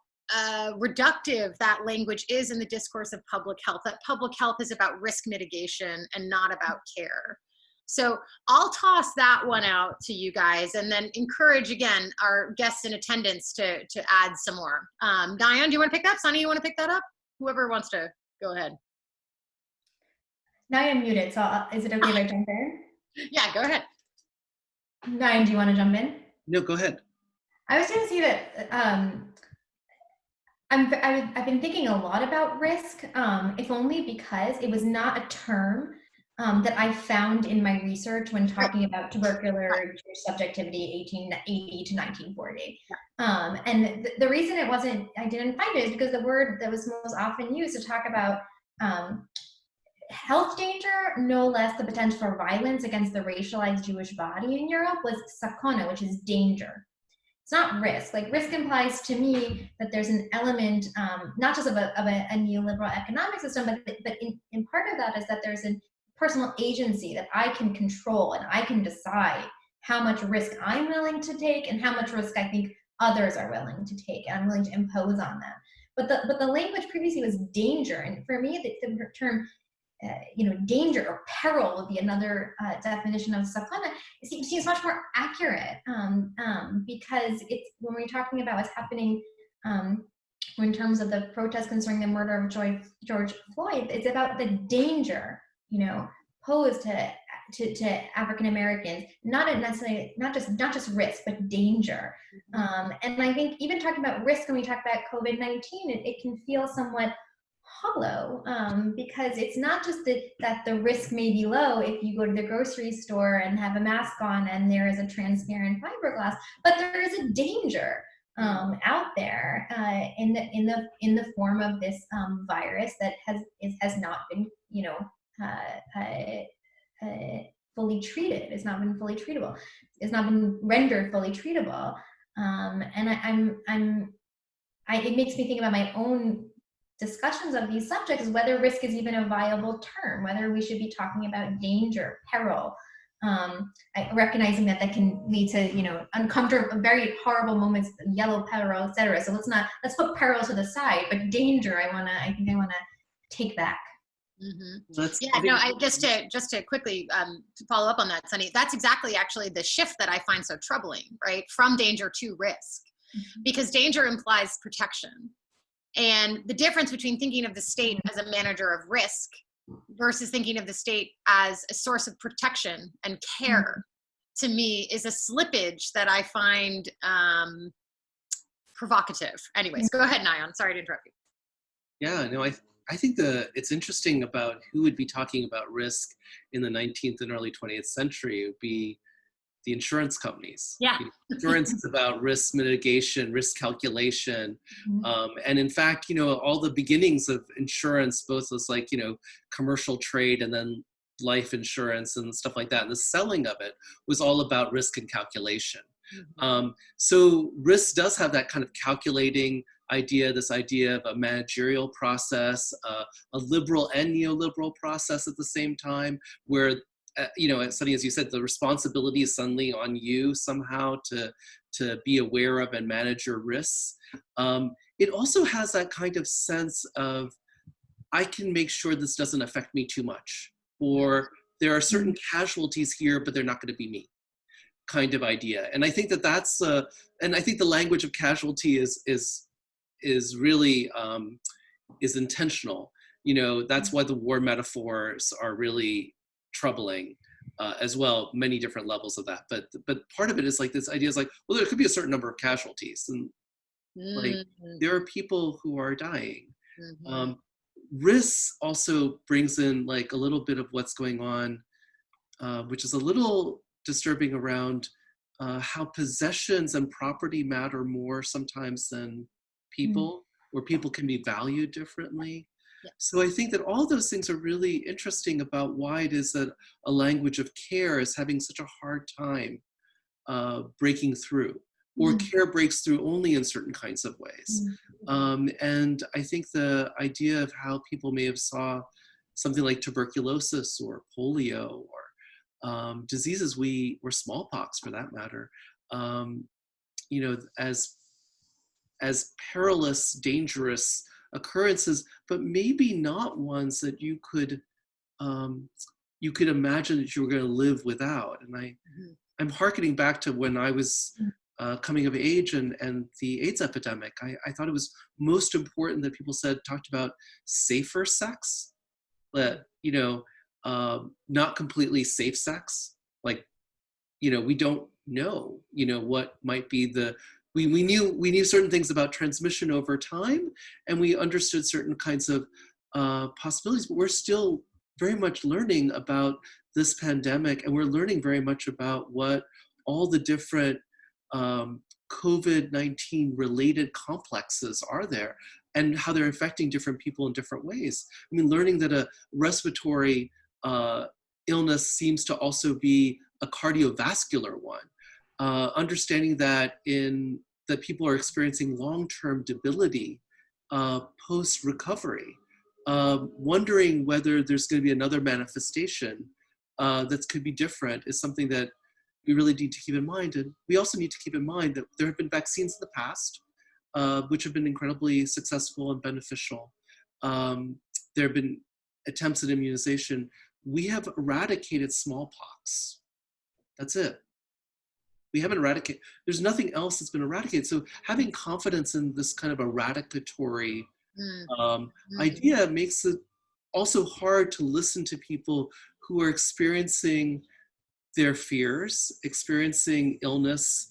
reductive that language is in the discourse of public health, that public health is about risk mitigation and not about care. So I'll toss that one out to you guys, and then encourage, again, our guests in attendance to add some more. Nayan, do you want to pick that? Sunny, you want to pick that up? Whoever wants to go ahead. Now I'm muted, so is it okay if I jump in? Yeah, go ahead. Nayan, do you want to jump in? No, go ahead. I was going to say that I've been thinking a lot about risk, if only because it was not a term that I found in my research when talking about tubercular Jewish subjectivity 1880 to 1940. And the reason I didn't find it is because the word that was most often used to talk about health danger, no less the potential for violence against the racialized Jewish body in Europe, was sakona, which is danger. It's not risk. Like, risk implies to me that there's an element, not just of a neoliberal economic system, but in part of that is that there's a personal agency that I can control, and I can decide how much risk I'm willing to take and how much risk I think others are willing to take, and I'm willing to impose on them. But the language previously was danger, and for me the term danger or peril would be another definition of sakana. It seems much more accurate because it's, when we're talking about what's happening in terms of the protests concerning the murder of George Floyd, it's about the danger, posed to African Americans, not just risk, but danger. And I think even talking about risk when we talk about COVID-19, it can feel somewhat hollow, because it's not just that the risk may be low if you go to the grocery store and have a mask on and there is a transparent fiberglass, but there is a danger out there in the form of this virus that has not been fully treated. It's not been fully treatable. It's not been rendered fully treatable, and it makes me think about my own discussions of these subjects, whether risk is even a viable term, whether we should be talking about danger, peril, recognizing that can lead to uncomfortable, very horrible moments, yellow peril, etc. So let's put peril to the side, but danger, I think I want to take back. Just to quickly to follow up on that, Sunny, that's exactly actually the shift that I find so troubling, right? From danger to risk, because danger implies protection. And the difference between thinking of the state as a manager of risk versus thinking of the state as a source of protection and care, to me, is a slippage that I find provocative. Anyways, go ahead, Nayan. Sorry to interrupt you. Yeah, no, I think it's interesting about who would be talking about risk in the 19th and early 20th century. It would be the insurance companies. Yeah. Insurance is about risk mitigation, risk calculation. And in fact, all the beginnings of insurance, both as commercial trade and then life insurance and stuff like that, and the selling of it was all about risk and calculation. So risk does have that kind of calculating idea, this idea of a managerial process, a liberal and neoliberal process at the same time, where Sunny, as you said, the responsibility is suddenly on you somehow to be aware of and manage your risks. It also has that kind of sense of, I can make sure this doesn't affect me too much, or there are certain casualties here, but they're not going to be me, kind of idea. And I think that's and I think the language of casualty is really is intentional. That's why the war metaphors are really troubling as well, many different levels of that. But part of it is this idea is well, there could be a certain number of casualties, and there are people who are dying. Risk also brings in a little bit of what's going on, which is a little disturbing around how possessions and property matter more sometimes than people, or people can be valued differently. So I think that all those things are really interesting about why it is that a language of care is having such a hard time breaking through, or care breaks through only in certain kinds of ways. And I think the idea of how people may have saw something like tuberculosis or polio or diseases or smallpox for that matter, as perilous, dangerous occurrences, but maybe not ones that you could imagine that you were going to live without. And I'm hearkening back to when I was coming of age and the AIDS epidemic. I thought it was most important that people talked about safer sex, that not completely safe sex. We don't know, what might be we knew certain things about transmission over time, and we understood certain kinds of possibilities, but we're still very much learning about this pandemic, and we're learning very much about what all the different COVID-19 related complexes are there and how they're affecting different people in different ways. I mean, learning that a respiratory illness seems to also be a cardiovascular one. Understanding that that people are experiencing long-term debility post-recovery. Wondering whether there's going to be another manifestation that could be different is something that we really need to keep in mind. And we also need to keep in mind that there have been vaccines in the past, which have been incredibly successful and beneficial. There have been attempts at immunization. We have eradicated smallpox. That's it. We haven't eradicated, there's nothing else that's been eradicated. So having confidence in this kind of eradicatory idea makes it also hard to listen to people who are experiencing their fears, experiencing illness,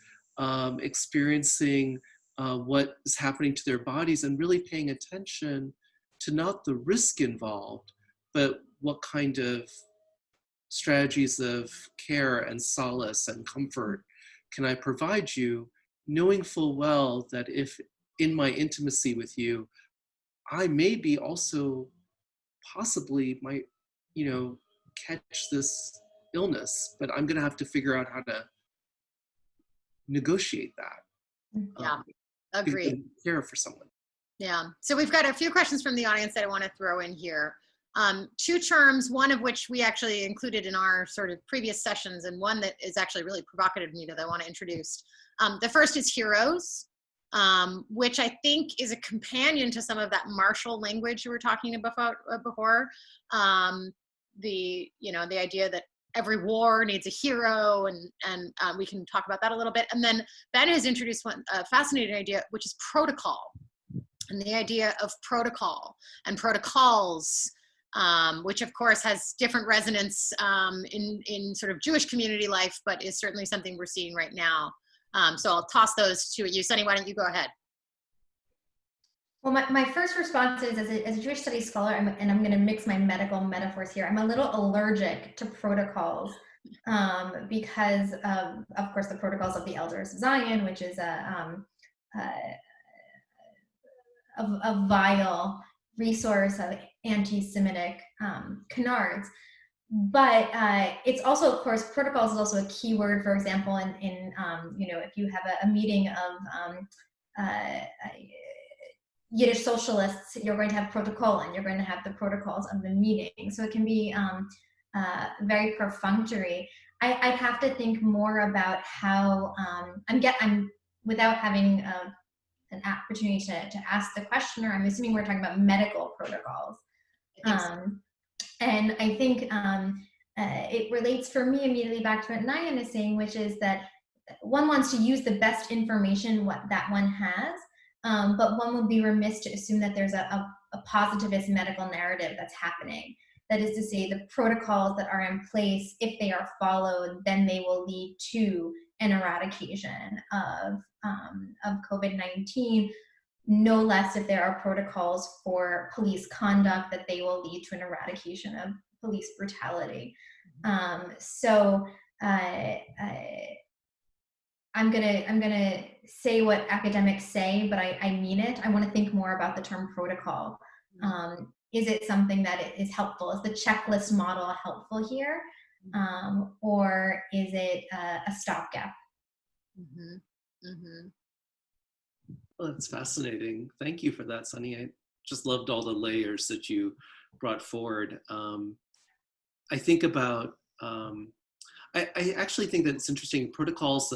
experiencing what is happening to their bodies, and really paying attention to not the risk involved, but what kind of strategies of care and solace and comfort can I provide you, knowing full well that if in my intimacy with you, I may be also possibly might, catch this illness, but I'm going to have to figure out how to negotiate that. Yeah, agreed. Care for someone. Yeah. So we've got a few questions from the audience that I want to throw in here. Two terms, one of which we actually included in our sort of previous sessions, and one that is actually really provocative to me that I want to introduce. The first is heroes, which I think is a companion to some of that martial language you were talking about before. The idea that every war needs a hero, and we can talk about that a little bit. And then Ben has introduced one fascinating idea, which is protocol, and the idea of protocol and protocols, which of course has different resonance in sort of Jewish community life, but is certainly something we're seeing right now. So I'll toss those to you. Sunny, why don't you go ahead? Well, my first response is, as a Jewish studies scholar, and I'm going to mix my medical metaphors here, I'm a little allergic to protocols because of course, the protocols of the Elders of Zion, which is a vile resource of anti-Semitic canards. But it's also, of course, protocols is also a key word, for example, in if you have a meeting of Yiddish socialists, you're going to have protocol, and you're going to have the protocols of the meeting. So it can be very perfunctory. I'd have to think more about how I'm without having an opportunity to ask the questioner. I'm assuming we're talking about medical protocols. And I think it relates for me immediately back to what Nayan is saying, which is that one wants to use the best information that one has, but one would be remiss to assume that there's a positivist medical narrative that's happening. That is to say, the protocols that are in place, if they are followed, then they will lead to an eradication of COVID-19. No less if there are protocols for police conduct, that they will lead to an eradication of police brutality. So I'm gonna say what academics say, but I mean it. I want to think more about the term protocol. Is it something that is helpful? Is the checklist model helpful here, or is it a stopgap? Well, that's fascinating. Thank you for that, Sunny. I just loved all the layers that you brought forward. I think about, I actually think that it's interesting. Protocols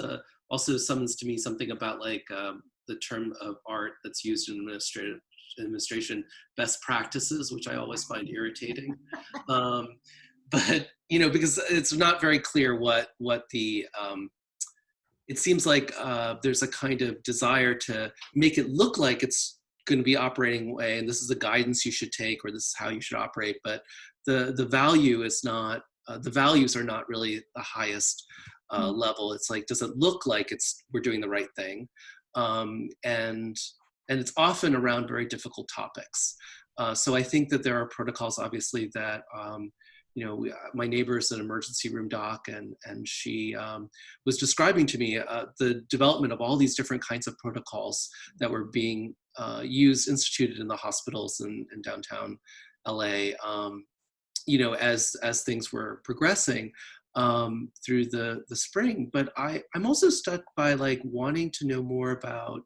also summons to me something about like the term of art that's used in administration, best practices, which I always find irritating. But, because it's not very clear what the, it seems like there's a kind of desire to make it look like it's going to be operating way, and this is the guidance you should take, or this is how you should operate. But the value is not, the values are not really the highest level. It's like, does it look like we're doing the right thing? And it's often around very difficult topics. So I think that there are protocols, obviously, that, my neighbor is an emergency room doc, and she was describing to me the development of all these different kinds of protocols that were being instituted in the hospitals in downtown LA, as things were progressing through the spring. But I'm also struck by like wanting to know more about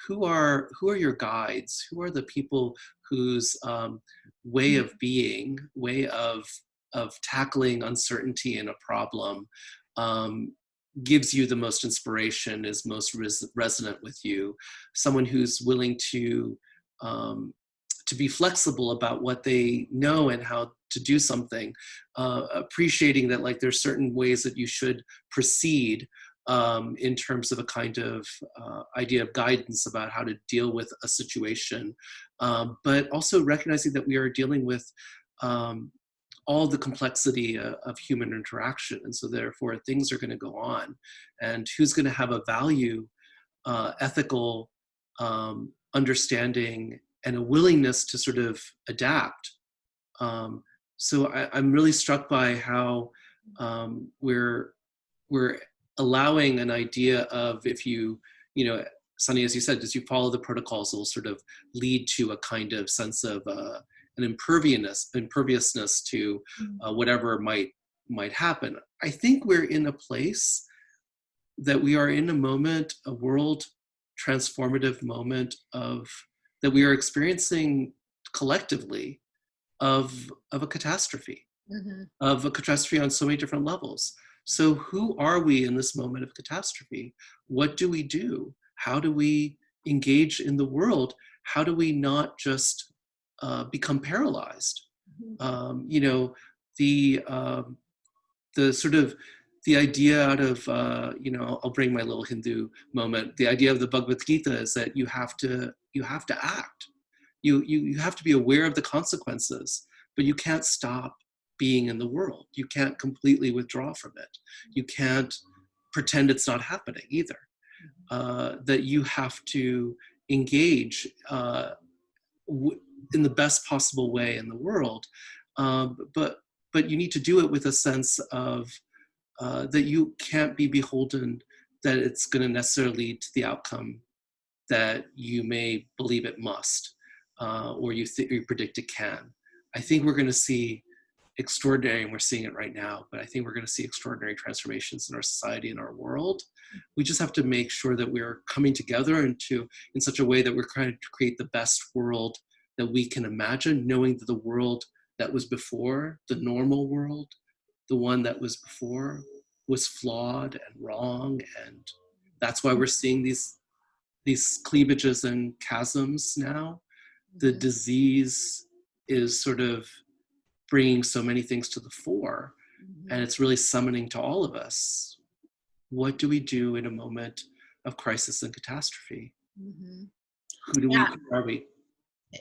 who are your guides, who are the people whose way of being, way of tackling uncertainty in a problem gives you the most inspiration, is most resonant with you, someone who's willing to be flexible about what they know and how to do something, appreciating that like there's certain ways that you should proceed in terms of a kind of idea of guidance about how to deal with a situation, but also recognizing that we are dealing with all the complexity of human interaction. And so therefore things are going to go on, and who's going to have a value, ethical understanding, and a willingness to sort of adapt. So I'm really struck by how we're allowing an idea of, if you Sunny, as you said, as you follow the protocols, it will sort of lead to a kind of sense of an imperviousness to whatever might happen. I think we're in a place that we are in a moment, a world transformative moment that we are experiencing collectively of a catastrophe, of a catastrophe on so many different levels. So who are we in this moment of catastrophe? What do we do? How do we engage in the world? How do we not just become paralyzed? The sort of the idea out of, I'll bring my little Hindu moment. The idea of the Bhagavad Gita is that you have to act. You have to be aware of the consequences, but you can't stop being in the world. You can't completely withdraw from it. You can't pretend it's not happening either. That you have to engage in the best possible way in the world, but you need to do it with a sense of that you can't be beholden that it's going to necessarily lead to the outcome that you may believe it must, or you predict it can. I think we're going to see extraordinary, and we're seeing it right now, but I think we're going to see extraordinary transformations in our society and our world. We just have to make sure that we're coming together in such a way that we're trying to create the best world that we can imagine, knowing that the world that was before, the normal world, the one that was before, was flawed and wrong. And that's why we're seeing these cleavages and chasms now. The disease is sort of bringing so many things to the fore, and it's really summoning to all of us. What do we do in a moment of crisis and catastrophe? Who are we?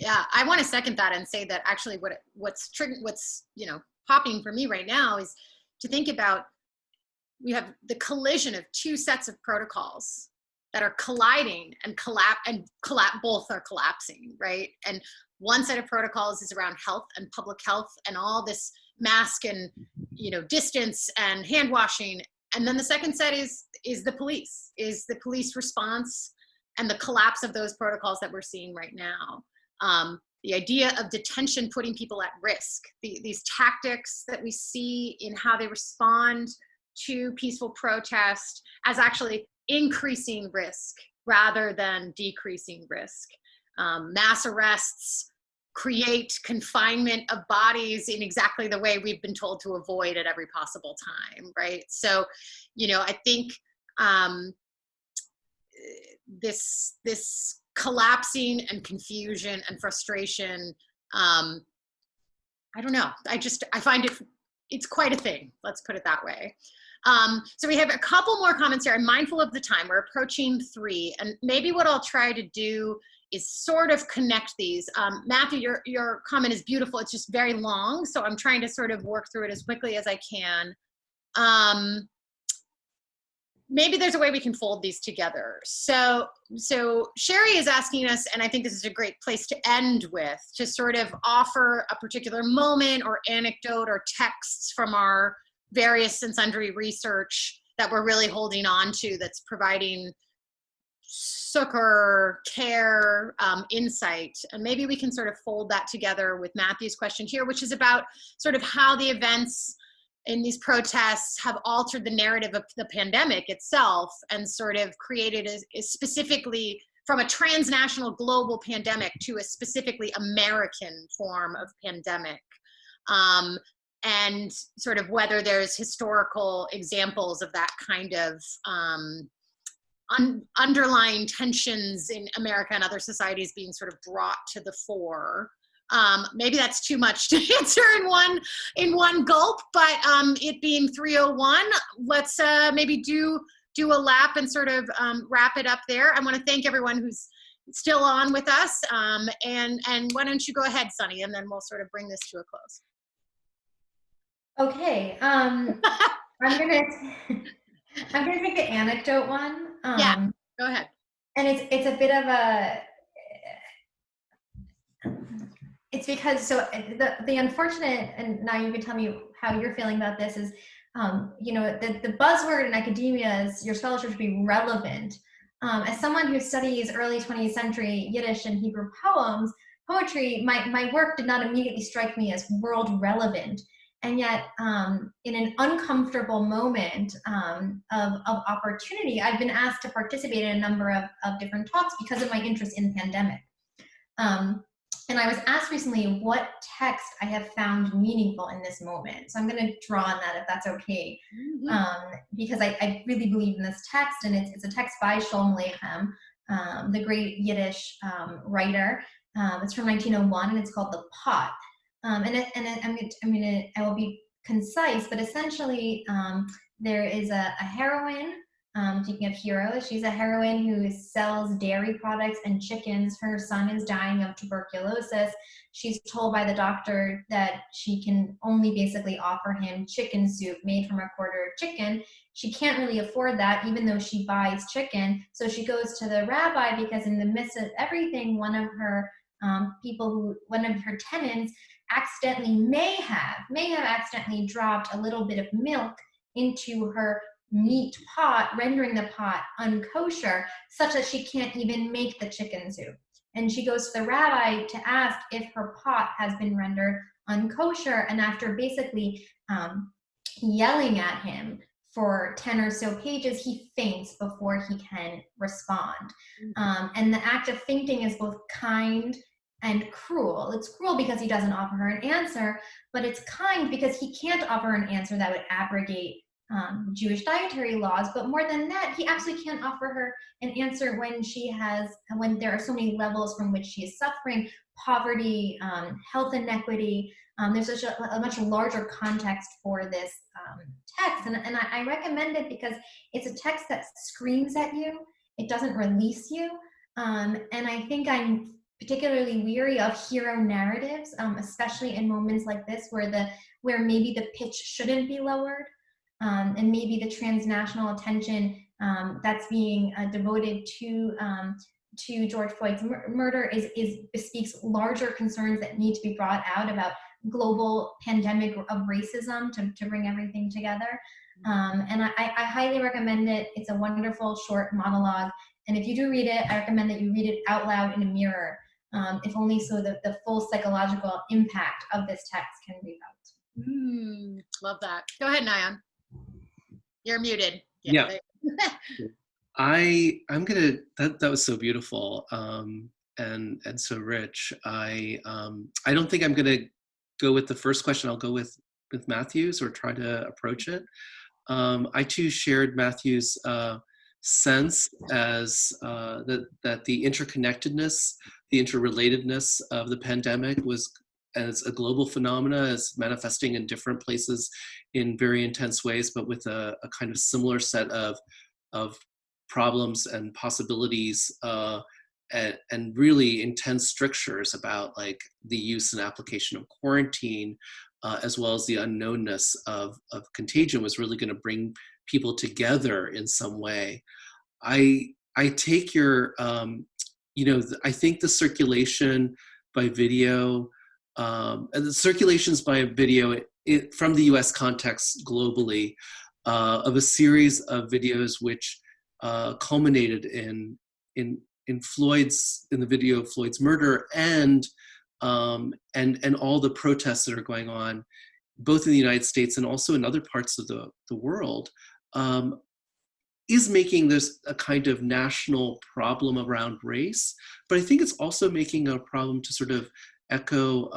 Yeah, I want to second that and say that actually what's popping for me right now is to think about, we have the collision of two sets of protocols that are colliding and both are collapsing, right? And one set of protocols is around health and public health and all this mask and distance and hand washing, and then the second set is the police response and the collapse of those protocols that we're seeing right now. The idea of detention putting people at risk, these tactics that we see in how they respond to peaceful protest as actually increasing risk rather than decreasing risk. Mass arrests create confinement of bodies in exactly the way we've been told to avoid at every possible time, right? So, I think this collapsing and confusion and frustration, I don't know. I find it's quite a thing. Let's put it that way. So we have a couple more comments here. I'm mindful of the time. We're approaching 3, and maybe what I'll try to do is sort of connect these. Matthew, your comment is beautiful. It's just very long, so I'm trying to sort of work through it as quickly as I can. maybe there's a way we can fold these together. So Sherry is asking us, and I think this is a great place to end with, to sort of offer a particular moment or anecdote or texts from our various and sundry research that we're really holding on to, that's providing succor, care, insight. And maybe we can sort of fold that together with Matthew's question here, which is about sort of how the events in these protests have altered the narrative of the pandemic itself, and sort of created a specifically from a transnational global pandemic to a specifically American form of pandemic. And sort of whether there's historical examples of that kind of underlying tensions in America and other societies being sort of brought to the fore. Maybe that's too much to answer in one gulp, but it being 3:01, let's maybe do a lap and sort of wrap it up there. I want to thank everyone who's still on with us, and why don't you go ahead, Sunny, and then we'll sort of bring this to a close. Okay, I'm gonna take the anecdote one. Yeah, go ahead. And it's a bit of a. It's because, so the unfortunate, and now you can tell me how you're feeling about this, is, you know, the buzzword in academia is your scholarship should be relevant. As someone who studies early 20th century Yiddish and Hebrew poetry, my work did not immediately strike me as world relevant. And yet, in an uncomfortable moment of opportunity, I've been asked to participate in a number of different talks because of my interest in the pandemic. And I was asked recently what text I have found meaningful in this moment. So I'm going to draw on that, if that's okay, because I really believe in this text, and it's a text by Sholem Aleichem, the great Yiddish writer. It's from 1901, and it's called The Pot. I will be concise, but essentially there is a heroine. Speaking of heroes, she's a heroine who sells dairy products and chickens. Her son is dying of tuberculosis. She's told by the doctor that she can only basically offer him chicken soup made from a quarter chicken. She can't really afford that, even though she buys chicken. So she goes to the rabbi, because in the midst of everything, one of her tenants accidentally may have accidentally dropped a little bit of milk into her meat pot, rendering the pot unkosher, such that she can't even make the chicken soup. And she goes to the rabbi to ask if her pot has been rendered unkosher, and after basically yelling at him for 10 or so pages, he faints before he can respond. And the act of fainting is both kind and cruel. It's cruel because he doesn't offer her an answer, but it's kind because he can't offer an answer that would abrogate Jewish dietary laws. But more than that, he absolutely can't offer her an answer when there are so many levels from which she is suffering: poverty, health inequity. There's such a much larger context for this text, and I recommend it because it's a text that screams at you. It doesn't release you, and I think I'm particularly weary of hero narratives, especially in moments like this where maybe the pitch shouldn't be lowered. And maybe the transnational attention that's being devoted to George Floyd's murder bespeaks larger concerns that need to be brought out about global pandemic of racism to bring everything together. And I highly recommend it. It's a wonderful short monologue. And if you do read it, I recommend that you read it out loud in a mirror, if only so that the full psychological impact of this text can be felt. Love that. Go ahead, Nayan. You're muted. Yeah. I'm gonna, that was so beautiful, and so rich. I don't think I'm gonna go with the first question. I'll go with Matthew's, or try to approach it. I too shared Matthew's sense as that the interconnectedness, the interrelatedness of the pandemic was as a global phenomena, as manifesting in different places in very intense ways, but with a kind of similar set of problems and possibilities, and really intense strictures about like the use and application of quarantine, as well as the unknownness of contagion, was really going to bring people together in some way. I take your, I think the circulation by video, and the circulations by video from the US context globally, of a series of videos which culminated in the video of Floyd's murder and all the protests that are going on, both in the United States and also in other parts of the world, is making this a kind of national problem around race. But I think it's also making a problem, to sort of echo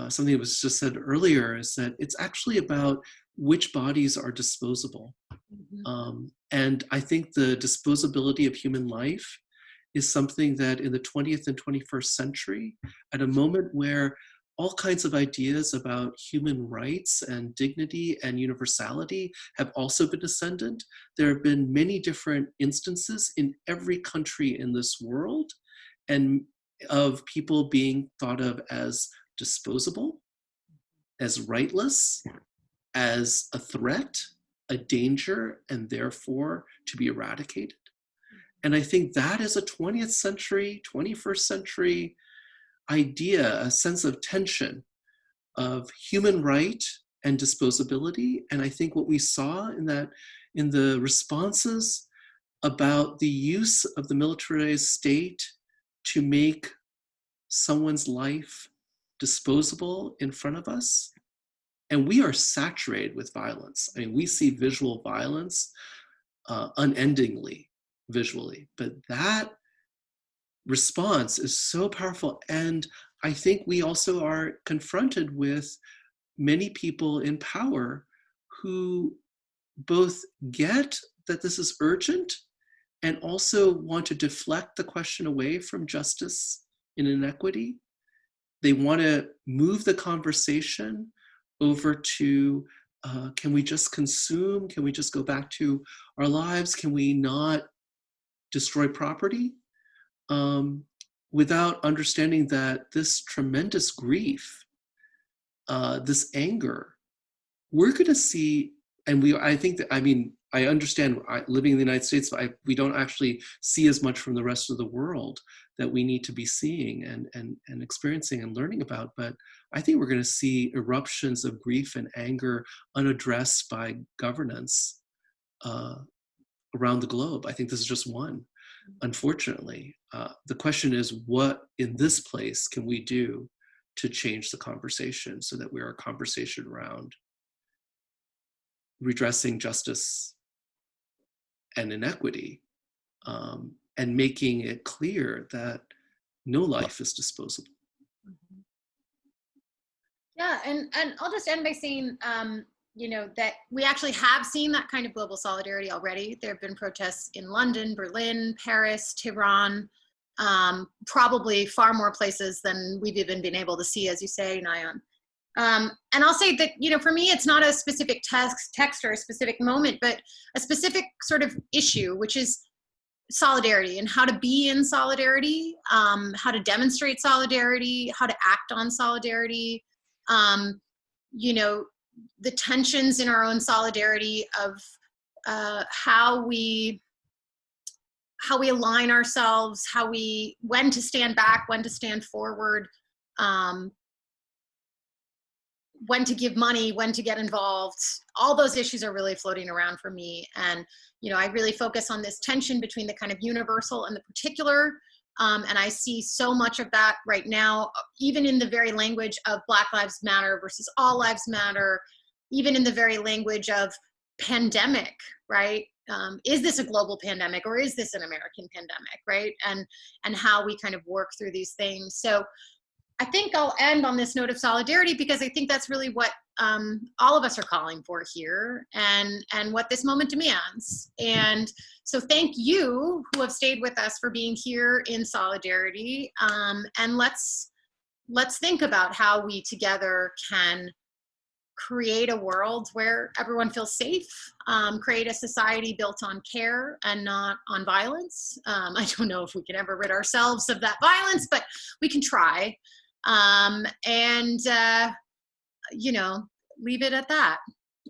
something that was just said earlier, is that it's actually about which bodies are disposable. Mm-hmm. And I think the disposability of human life is something that in the 20th and 21st century, at a moment where all kinds of ideas about human rights and dignity and universality have also been ascendant. There have been many different instances in every country in this world, and of people being thought of as disposable, as rightless, as a threat, a danger, and therefore to be eradicated. And I think that is a 20th century, 21st century idea, a sense of tension of human right and disposability. And I think what we saw in the responses about the use of the militarized state to make someone's life disposable in front of us. And we are saturated with violence. I mean, we see visual violence unendingly, visually, but that response is so powerful. And I think we also are confronted with many people in power who both get that this is urgent and also want to deflect the question away from justice and inequity. They want to move the conversation over to, can we just consume? Can we just go back to our lives? Can we not destroy property? Without understanding that this tremendous grief, this anger, we're going to see, and I understand living in the United States, we don't actually see as much from the rest of the world that we need to be seeing and experiencing and learning about. But I think we're going to see eruptions of grief and anger unaddressed by governance around the globe. I think this is just one. Unfortunately, the question is, what in this place can we do to change the conversation so that we are a conversation around redressing justice and inequity, and making it clear that no life is disposable. Yeah, and I'll just end by saying, that we actually have seen that kind of global solidarity already. There have been protests in London, Berlin, Paris, Tehran, probably far more places than we've even been able to see, as you say, Nayan. And I'll say that, for me, it's not a specific text or a specific moment, but a specific sort of issue, which is solidarity and how to be in solidarity, how to demonstrate solidarity, how to act on solidarity, the tensions in our own solidarity of how we align ourselves, when to stand back, when to stand forward, when to give money, when to get involved. All those issues are really floating around for me. And, I really focus on this tension between the kind of universal and the particular. And I see so much of that right now, even in the very language of Black Lives Matter versus All Lives Matter, even in the very language of pandemic, right? Is this a global pandemic or is this an American pandemic, right? And how we kind of work through these things. So I think I'll end on this note of solidarity, because I think that's really what all of us are calling for here, and what this moment demands. And so thank you who have stayed with us for being here in solidarity. And let's think about how we together can create a world where everyone feels safe, create a society built on care and not on violence. I don't know if we can ever rid ourselves of that violence, but we can try. Leave it at that.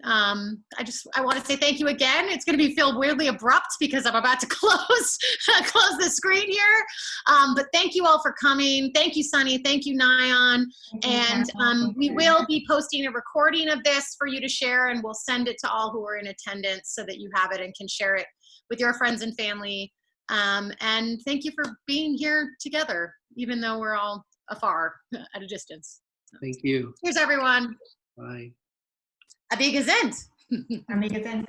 I want to say thank you again. It's going to feel weirdly abrupt because I'm about to close the screen here. But thank you all for coming. Thank you, Sunny. Thank you, Nayan. And we will be posting a recording of this for you to share, and we'll send it to all who are in attendance so that you have it and can share it with your friends and family. And thank you for being here together, even though we're all afar at a distance. Thank you. Cheers, everyone. Bye. Abby Gesund. Amiga,